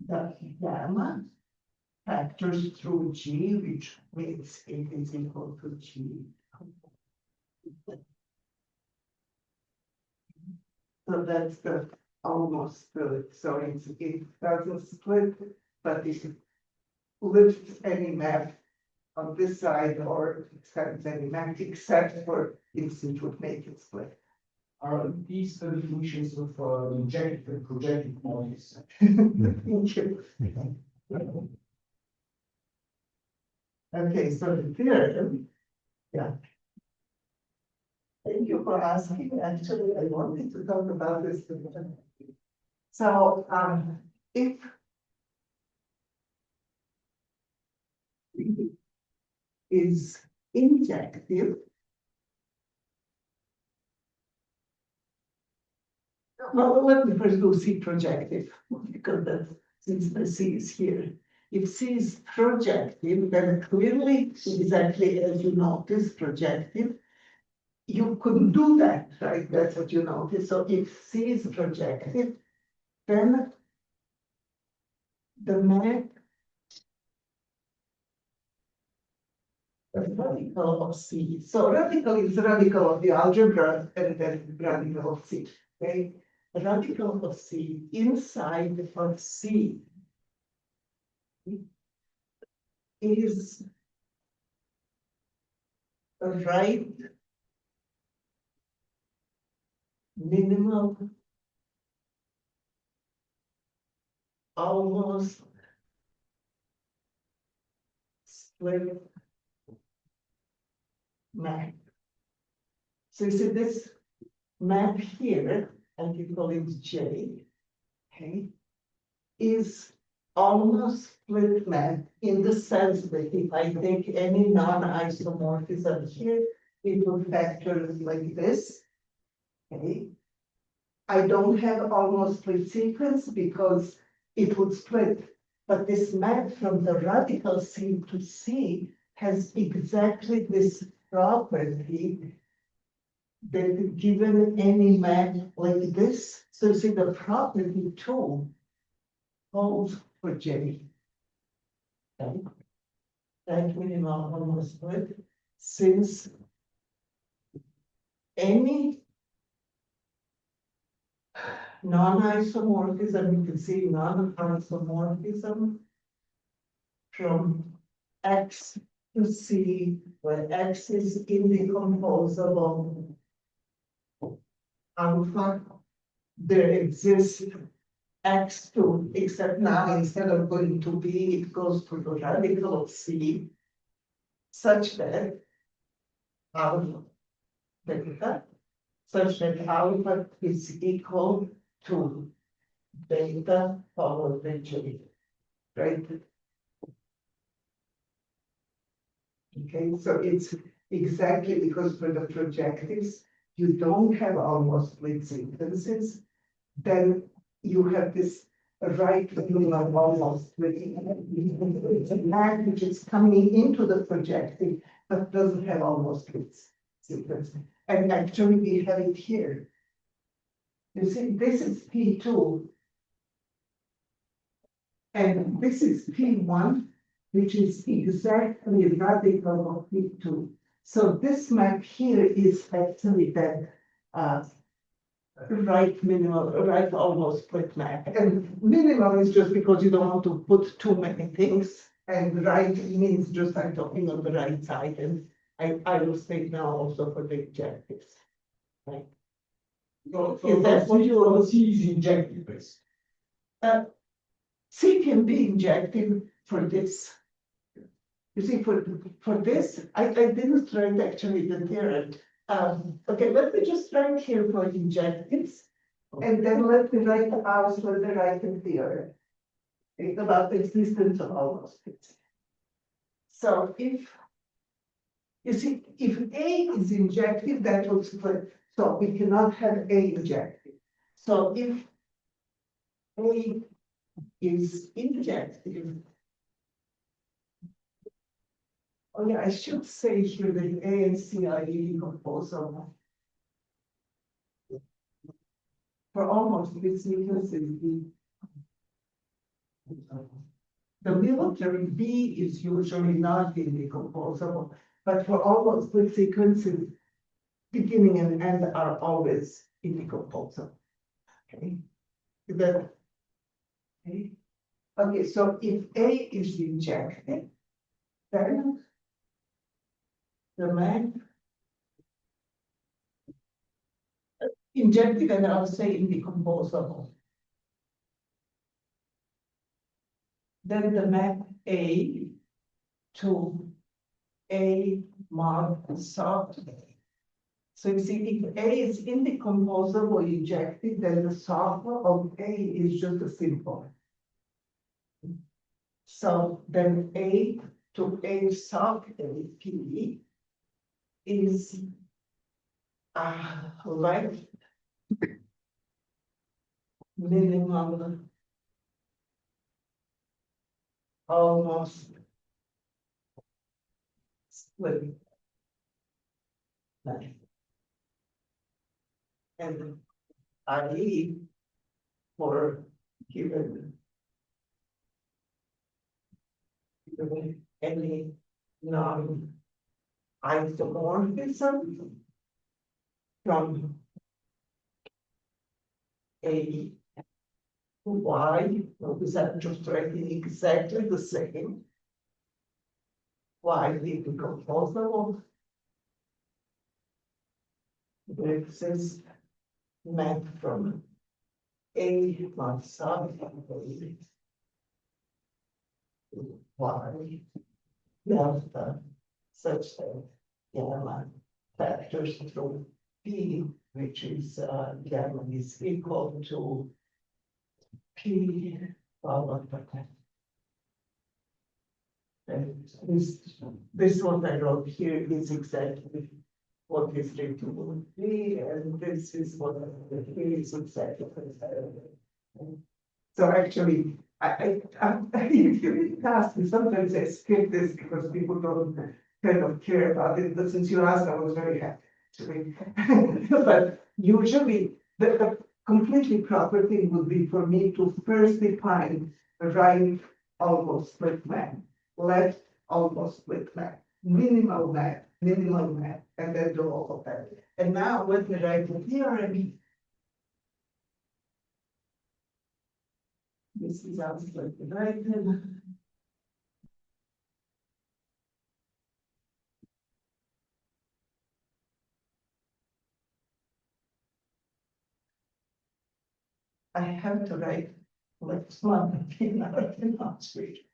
the gamma factors through G, which means it is equal to G. So that's the almost split, so it doesn't split, but it lifts any map on this side or extends any map except for instant would make it split. Are these the definitions of injective and projective models? Thank you. Okay, so the theorem, yeah. Thank you for asking. Actually, I wanted to talk about this. So, if is injective, well, let me first do C projective, because that's, since the C is here. If C is projective, then clearly, exactly as you notice, projective, you couldn't do that, right? That's what you notice. So if C is projective, then the map, the radical of C. So radical is radical of the algebra and then radical of C. Okay, the radical of C inside of C is a right minimal almost split map. So you see this map here, and we call it J, okay, is almost split map in the sense that if I take any non-isomorphism here, it will factor like this, okay. I don't have almost split sequence because it would split, but this map from the radical C to C has exactly this property that given any map like this, so you see the property too holds for J. Okay. That minimal almost split, since any non-isomorphism, you can see non-isomorphism from X to C, where X is indecomposable alpha, there exists X2, except now instead of going to B, it goes to the radical of C, such that alpha beta, such that alpha is equal to beta followed by J, right? Okay, so it's exactly because for the projectives, you don't have almost split sequences, then you have this right minimum almost split. It's a map which is coming into the projective, but doesn't have almost split sequence. And actually we have it here. You see, this is P2. And this is P1, which is exactly radical of P2. So this map here is actually that right minimal, right almost split map. And minimal is just because you don't want to put too many things. And right means just I'm talking on the right side. And I will state now also for the objectives. Right. Is that what you C is injective based? C can be injected for this. You see, for this, I didn't write actually the theorem. Okay, let me just write here for injectives, and then let me write the Auslander writing theorem. It's about the existence of almost fixed. So if you see, if A is injective, that will split. So we cannot have A injective. So if A is injective, oh yeah, I should say here that A and C are decomposable. For almost this sequences, the military B is usually not decomposable, but for almost split sequences, beginning and end are always indecomposable. Okay. That, okay. Okay, so if A is injected, then the map injected, and I'll say indecomposable. Then the map A to A marked soft. So you see, if A is indecomposable injected, then the software of A is just a symbol. So then A to A soft A P is left minimum almost split. And I leave for given any non-isomorphism from A to Y, because I'm just writing exactly the same. Y decomposable. This is map from A plus sub Y delta such that gamma factors through P, which is gamma is equal to P followed by that. And this what I wrote here is exactly what is written to be, and this is what is exactly. So actually, if you ask me, sometimes I skip this because people don't kind of care about it, but since you asked, I was very happy actually. But usually, the completely proper thing would be for me to first define the right almost split map, left almost split map, minimal map, and then do all of that. And now let me write the theorem. This is Auslander writing. I have to write left one in street.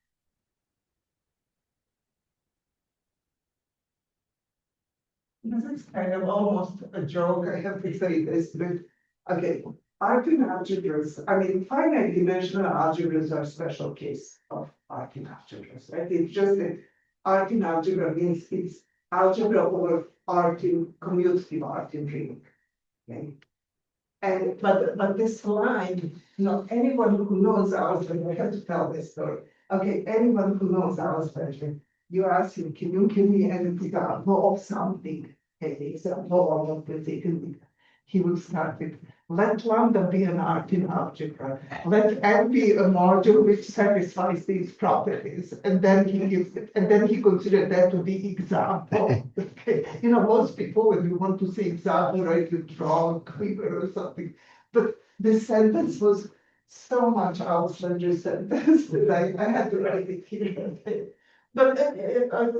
This is kind of almost a joke, I have to say this, but okay, Artin algebras, I mean, finite dimensional algebras are a special case of Artin algebras, right? It's just that Artin algebra means it's algebra over Artin, commutative Artin ring, okay? And, but this line, you know, anyone who knows Auslander, I have to tell this story. Okay, anyone who knows Auslander, you ask him, can you give me an example of something? An example of the thing. He will start with, let lambda be an Artin algebra, let n be a module which satisfies these properties, and then he gives it, and then he considers that to be example. Okay. You know, most people, when you want to say example, right, you draw a quiver or something. But this sentence was so much Auslander sentence that I had to write it here. But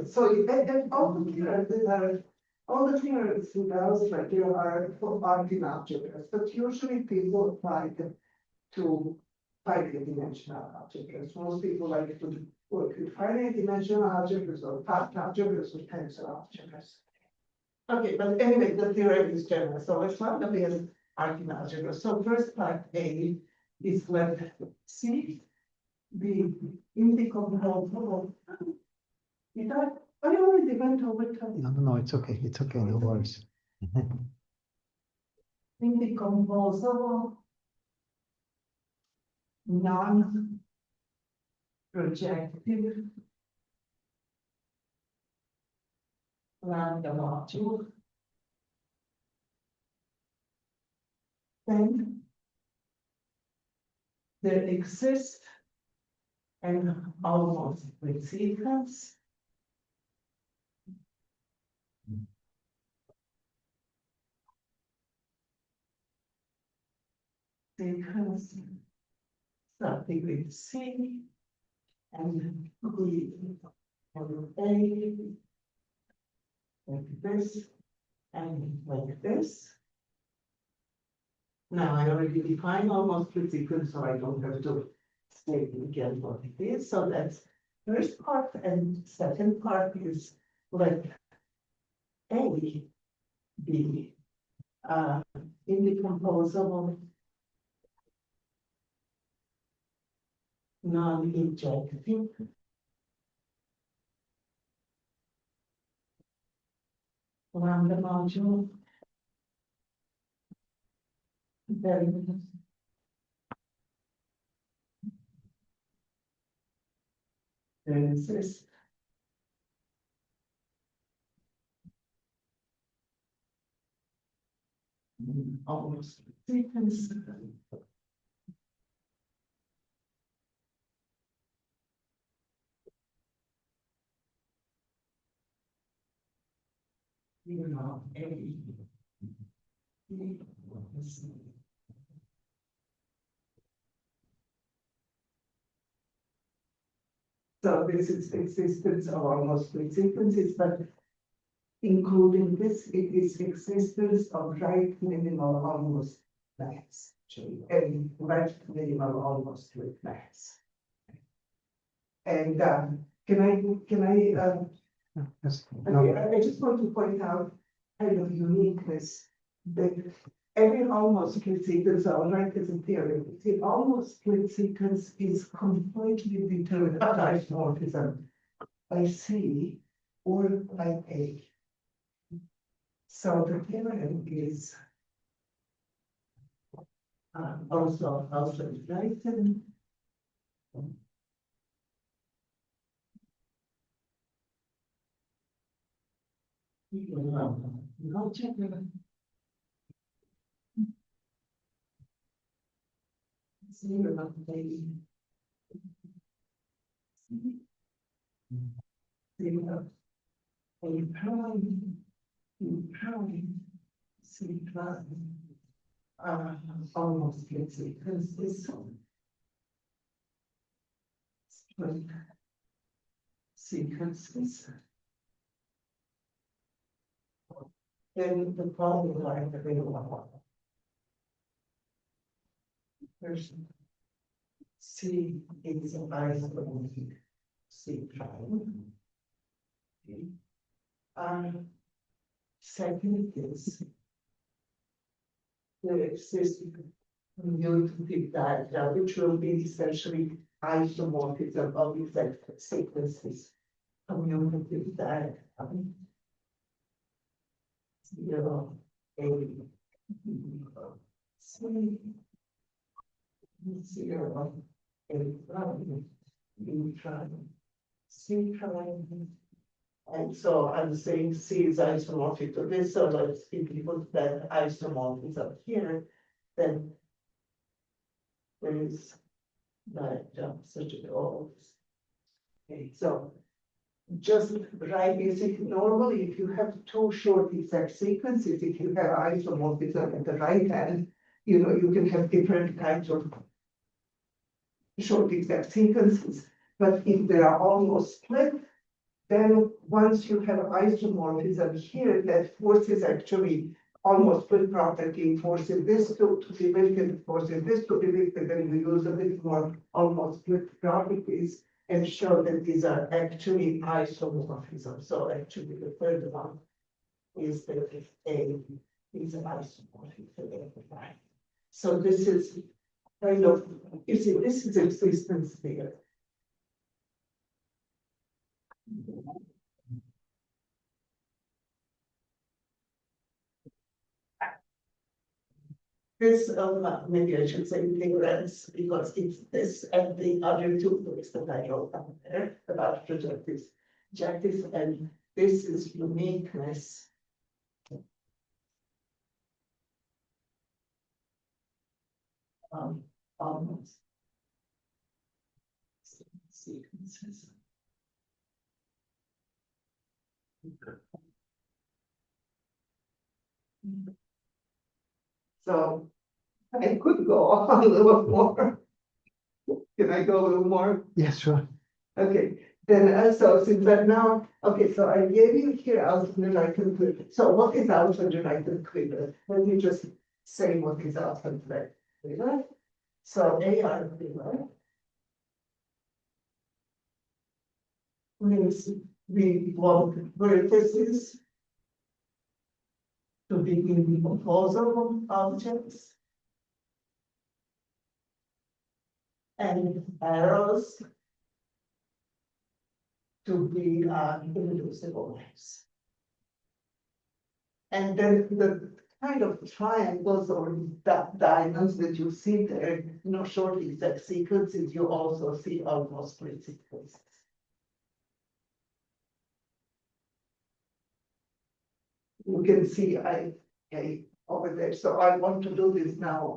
so and all the theorems are. All the theorems in Auslander are for Artin algebras, but usually people apply them to finite dimensional algebras. Most people like to work with finite dimensional algebras or path algebras or tensor algebras. Okay, but anyway, the theorem is general. So let's start with arcing algebra. So first part A is let C be indecomposable. I already went over time. No, it's okay, no worries. Indecomposable, non-projective lambda module. Then there exists an almost with sequence. Sequence starting with C and we have A like this and like this. Now I already defined almost split sequence, so I don't have to state again what it is. So that's first part, and second part is let A be indecomposable, non-injective lambda module. Then there is this almost sequence. You know, A. So this is the existence of almost split sequences, but including this, it is existence of right minimal almost max, and right minimal almost split max. And can I Yes, I just want to point out kind of uniqueness that every almost split sequence, all right, is a theory. The almost split sequence is completely determined by isomorphism by C or by A. So the theorem is also written. No check. Zero, baby. Zero. A prime, B prime, C prime. Almost split sequence this one. Split sequences. Then the problem line available. First, C is an isomorphic C prime. Second is the existing commutative diagram, which will be essentially isomorphism of exact sequences. Commutative diagram. 0, A, B, C, 0, A prime, B prime, C prime. And so I'm saying C is isomorphic to this, so let's if we put that isomorphism here, then there is that such a goal. Okay, so just write basic normally if you have two short exact sequences, if you have isomorphism at the right hand, you know, you can have different kinds of short exact sequences. But if they are almost split, then once you have isomorphism here, that forces actually almost split property, forcing this to be lifted, forcing this to be lifted, and we use a bit more almost split properties and show that these are actually isomorphism. So actually the third one is that if A is an isomorphic to A. So this is kind of, you see, this is existence theory. This, maybe I should say ignorance, because it's this and the other two books that I wrote down there about projectives, and this is uniqueness. Almost. Sequences. So I could go on a little more. Can I go a little more? Yes, sure. Okay, then also since that now, okay, so I gave you here Auslander and quiver. So what is Auslander and quiver? Let me just say what is Auslander quiver. So AR quiver means we want vertices to be in the composable objects and arrows to be irreducible waves. And then the kind of triangles or diamonds that you see there, short exact sequences, you also see almost split sequences. You can see over there. So I want to do this now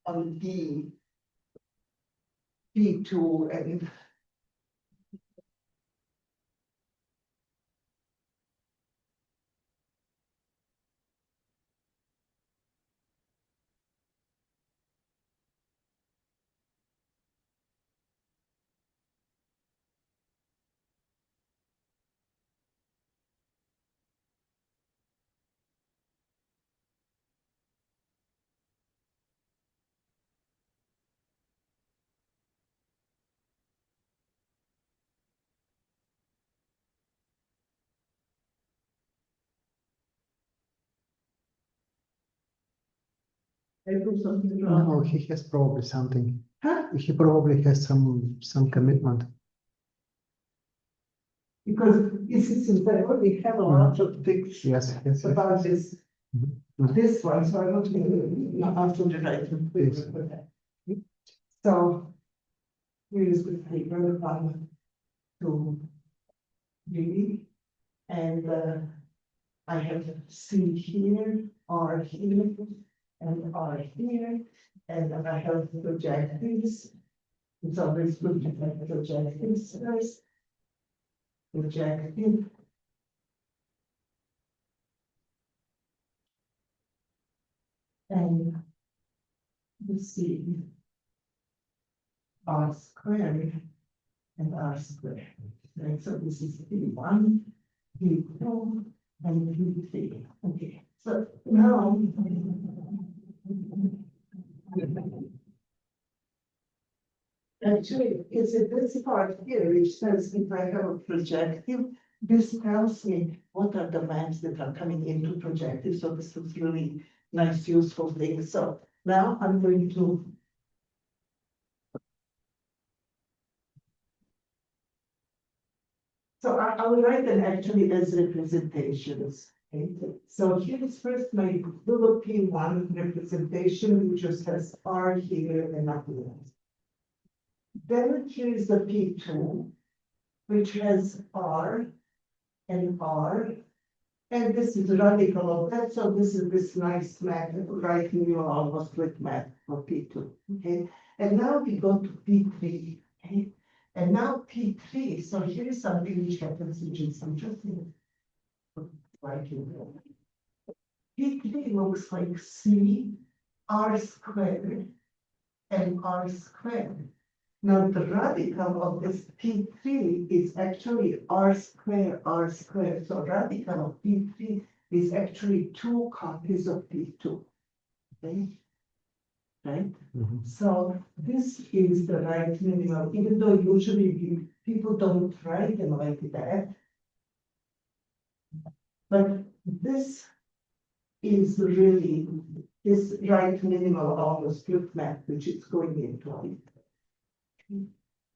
on B2 and I do something wrong. No, he has probably something. Huh? He probably has some commitment. Because this is I already have a lot of things Yes, yes. about this. Mhm. This one, so I want to not after the right. Yes. So here is the paper one to B, and I have C here, R here, and R here, and then I have projectives. So this would be projectives first. Projective. And let's see. R squared and R squared. Right, so this is P1, P2, and P3. Okay, so now. Actually, it's in this part here, which says if I have a projective, this tells me what are the maps that are coming into projective. So this is really nice, useful thing. So now I'm going to. So I will write them actually as representations. Okay? So here is first my little P1 representation, which just has R here and nothing else. Then here is the P2, which has R and R. And this is radical of that. So this is this nice map, writing you almost split map for P2. Okay. And now we go to P3. Okay. And now P3, so here is something which happens, which is interesting. P3 looks like C, R squared, and R squared. Now the radical of this P3 is actually R squared, R squared. So radical of P3 is actually 2 copies of P2. Okay? Right? Mhm. So this is the right minimum, even though usually people don't write them like that. But this is really this right minimal almost split map, which is going into it.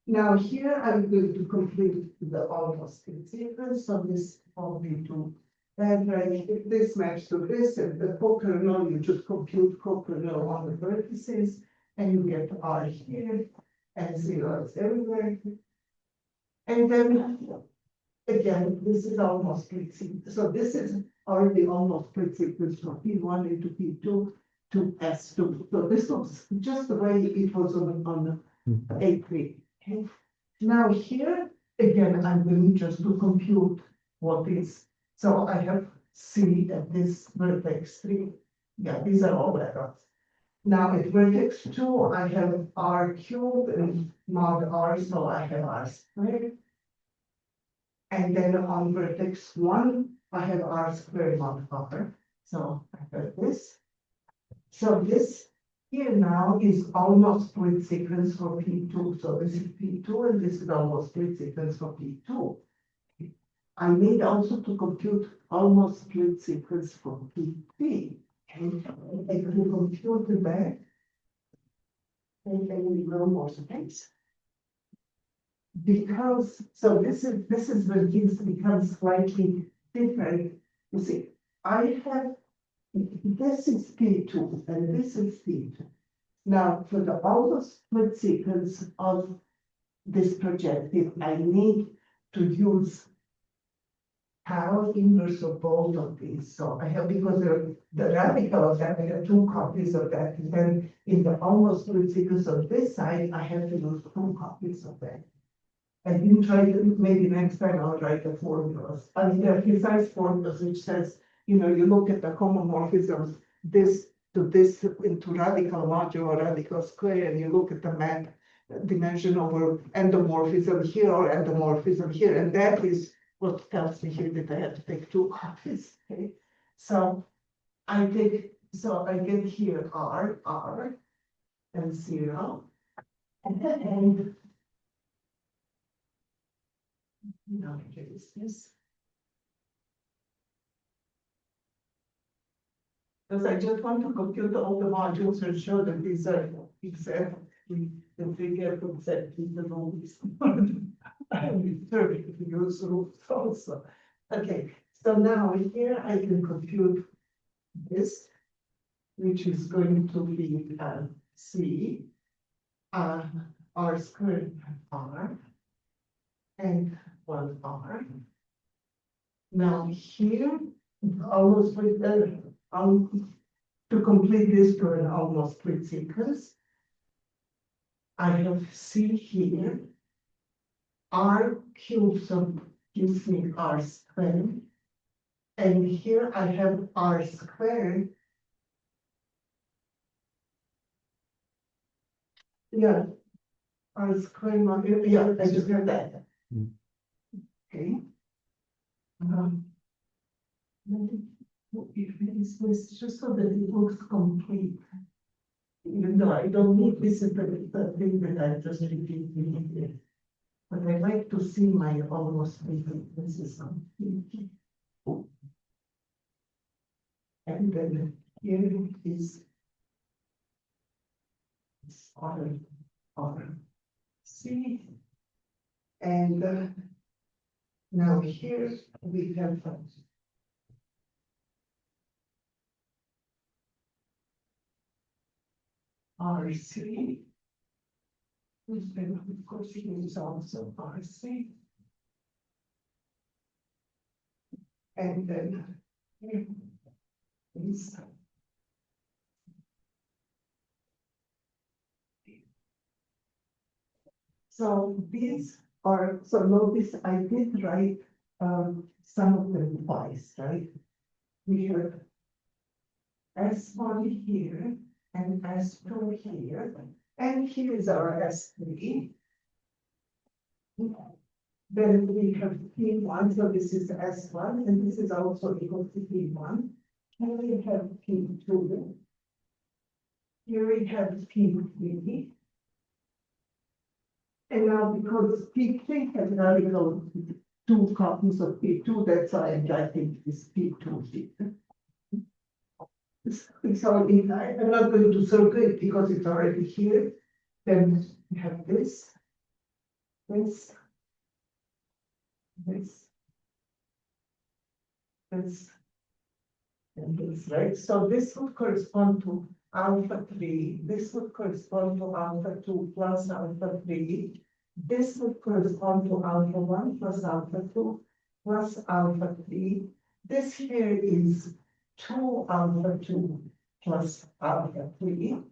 Now here I'm going to complete the almost split sequence, so this will be to and if this matches to this, and the co-kernel, you just compute co-kernel on the vertices, and you get R here, and zeros everywhere. And then, again, this is almost split sequence. So this is already almost split sequence from P1 into P2 to S2. So this was just the way it was on A3. Okay. Now here, again, I'm going just to compute what is. So I have C at this vertex 3. Yeah, these are all errors. Now at vertex 2, I have R cubed and mod R, so I have R squared. And then on vertex 1, I have R squared mod R. So I have this. So this here now is almost split sequence for P2. So this is P2 and this is almost split sequence for P2. I need also to compute almost split sequence for P3. And if you compute that, then we will more space. Because so this is where things become slightly different. You see, I have this is P2 and this is P2. Now for the almost split sequence of this projective, I need to use power inverse of both of these. So I have, because the radical of that, I have 2 copies of that. And then in the almost split sequence of this side, I have to use 2 copies of that. I didn't try to, maybe next time I'll write the formulas. I mean, there are precise formulas which says, you know, you look at the homomorphisms, this to this into radical modulo radical square, and you look at the map dimension over endomorphism here or endomorphism here, and that is what tells me here that I have to take 2 copies. Okay, so I get here R, and 0, and now here is this. Because I just want to compute all the modules and show that these are exactly the figure exactly the rules. And be perfect to use rules also. Okay, so now here I can compute this, which is going to be C R squared R and 1 R. Now here, almost with the to complete this to an almost split sequence, I have C here, R cubed, so gives me R squared, and here I have R squared. Yeah, R squared, yeah, I just have that. Okay. If it is this, just so that it looks complete. Even though I don't need this is the thing that I just repeated here. But I like to see my almost this is complete. And then here is R C. And now here we have RC. Then of course it is also RC. And then here is so these are, so notice I did write some of them twice, right? We have S1 here and S2 here, and here is our S3. Then we have P1, so this is S1, and this is also equal to P1. And we have P2. Here we have P3. And now because P3 has radical 2 copies of P2, that's why I'm writing this P2 here. So I'm not going to circle it because it's already here. Then we have this, this, and this, right? So this would correspond to alpha 3. This would correspond to alpha 2 plus alpha 3. This would correspond to alpha 1 plus alpha 2 plus alpha 3. This here is 2 alpha 2 plus alpha 3.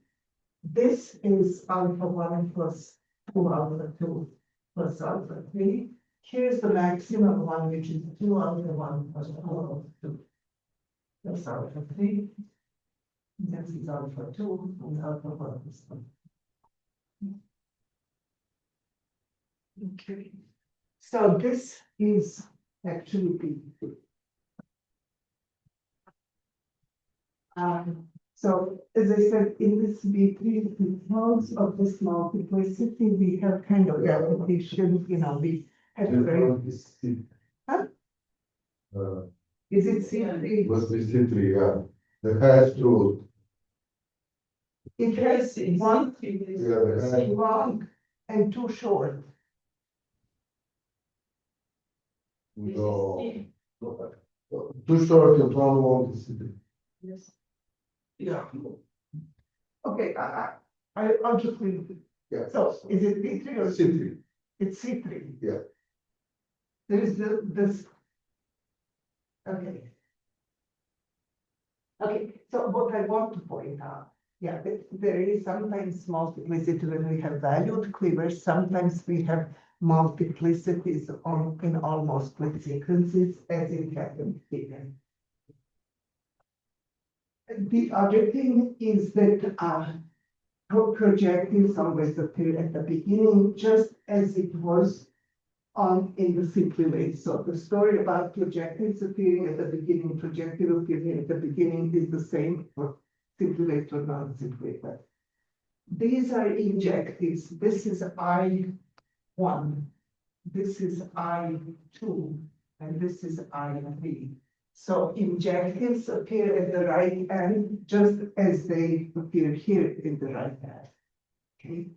This is alpha 1 plus 2 alpha 2 plus alpha 3. Here's the maximum one, which is 2 alpha 1 plus 2 alpha 2 plus alpha 3. This is alpha 2 and alpha 1 plus 1. Okay. So this is actually B. So as I said, in this B3, because of this multiplicity, we have kind of repetition, we have very. Huh? Is it C3? Must be C3, yeah. The highest root. It has one Yeah, the highest. long and two short. No. Too short and one long is C3. Yes. Yeah. Okay, I'll just read it. Yeah. So is it B3 or C3. It's C3. Yeah. There is this. Okay. Okay, so what I want to point out, yeah, there is sometimes multiplicity when we have valued cleavers, sometimes we have multiplicities in almost split sequences, as it happened here. The other thing is that projectives always appear at the beginning, just as it was in the simple way. So the story about projectives appearing at the beginning, projective appearing at the beginning is the same for simple way or non-simple way. These are injectives. This is I1, this is I2, and this is I3. So injectives appear at the right end, just as they appear here in the right hand. Okay.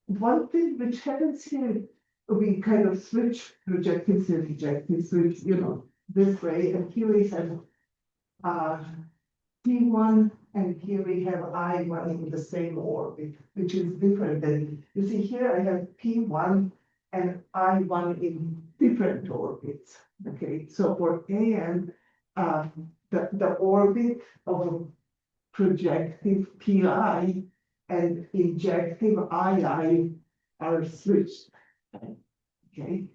One thing which happens here, we kind of switch projectives and injectives, which, this way, and here we have P1, and here we have I1 in the same orbit, which is different than, you see here I have P1 and I1 in different orbits. Okay, so for AN, the orbit of projective PI and injective II are switched. Okay,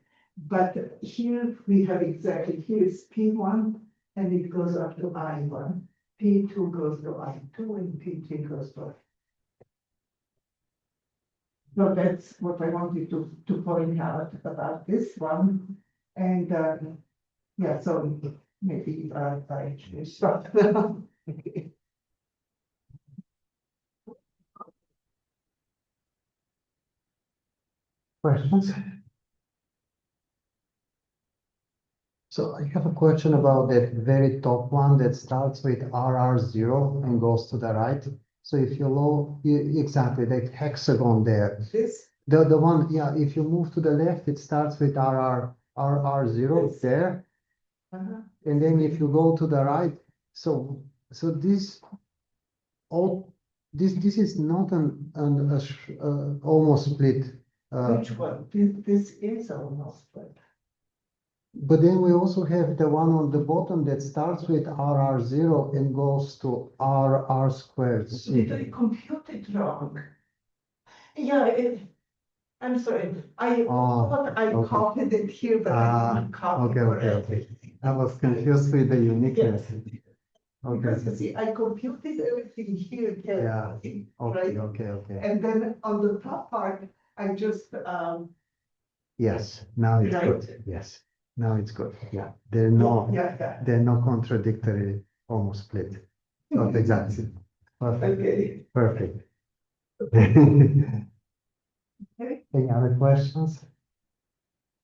but here we have exactly, here is P1 and it goes up to I1, P2 goes to I2, and P3 goes to I3. So that's what I wanted to point out about this one. And yeah, so maybe I should stop. Questions? So I have a question about that very top one that starts with RR0 and goes to the right. So if exactly that hexagon there. This? The one, yeah, if you move to the left, it starts with RR0 there. And then if you go to the right, so this is not an almost split. Which one? This is almost split. But then we also have the one on the bottom that starts with RR0 and goes to RR squared. Did I compute it wrong? Yeah, I'm sorry. I thought I copied it here, but I didn't copy it. Okay. I was confused with the uniqueness. Because you see, I computed everything here. Yeah. Right? Okay. And then on the top part, I just Yes, now it's Right. good. Yes, now it's good. Yeah, there are no, Yeah, there are no contradictory almost split. Not exactly. Perfect, okay. perfect. Okay. Any other questions?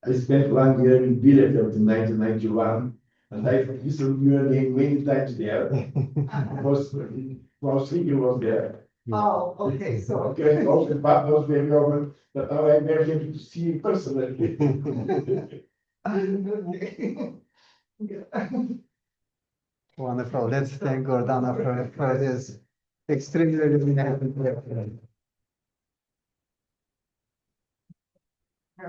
I spent 1 year in Bielefeld in 1991, and I listened to your name many times there. Was thinking was there. Oh, okay, so. Okay, also part was very often, but now I'm very happy to see you personally. Yeah. Wonderful. Let's thank Gordana for this extremely illuminating.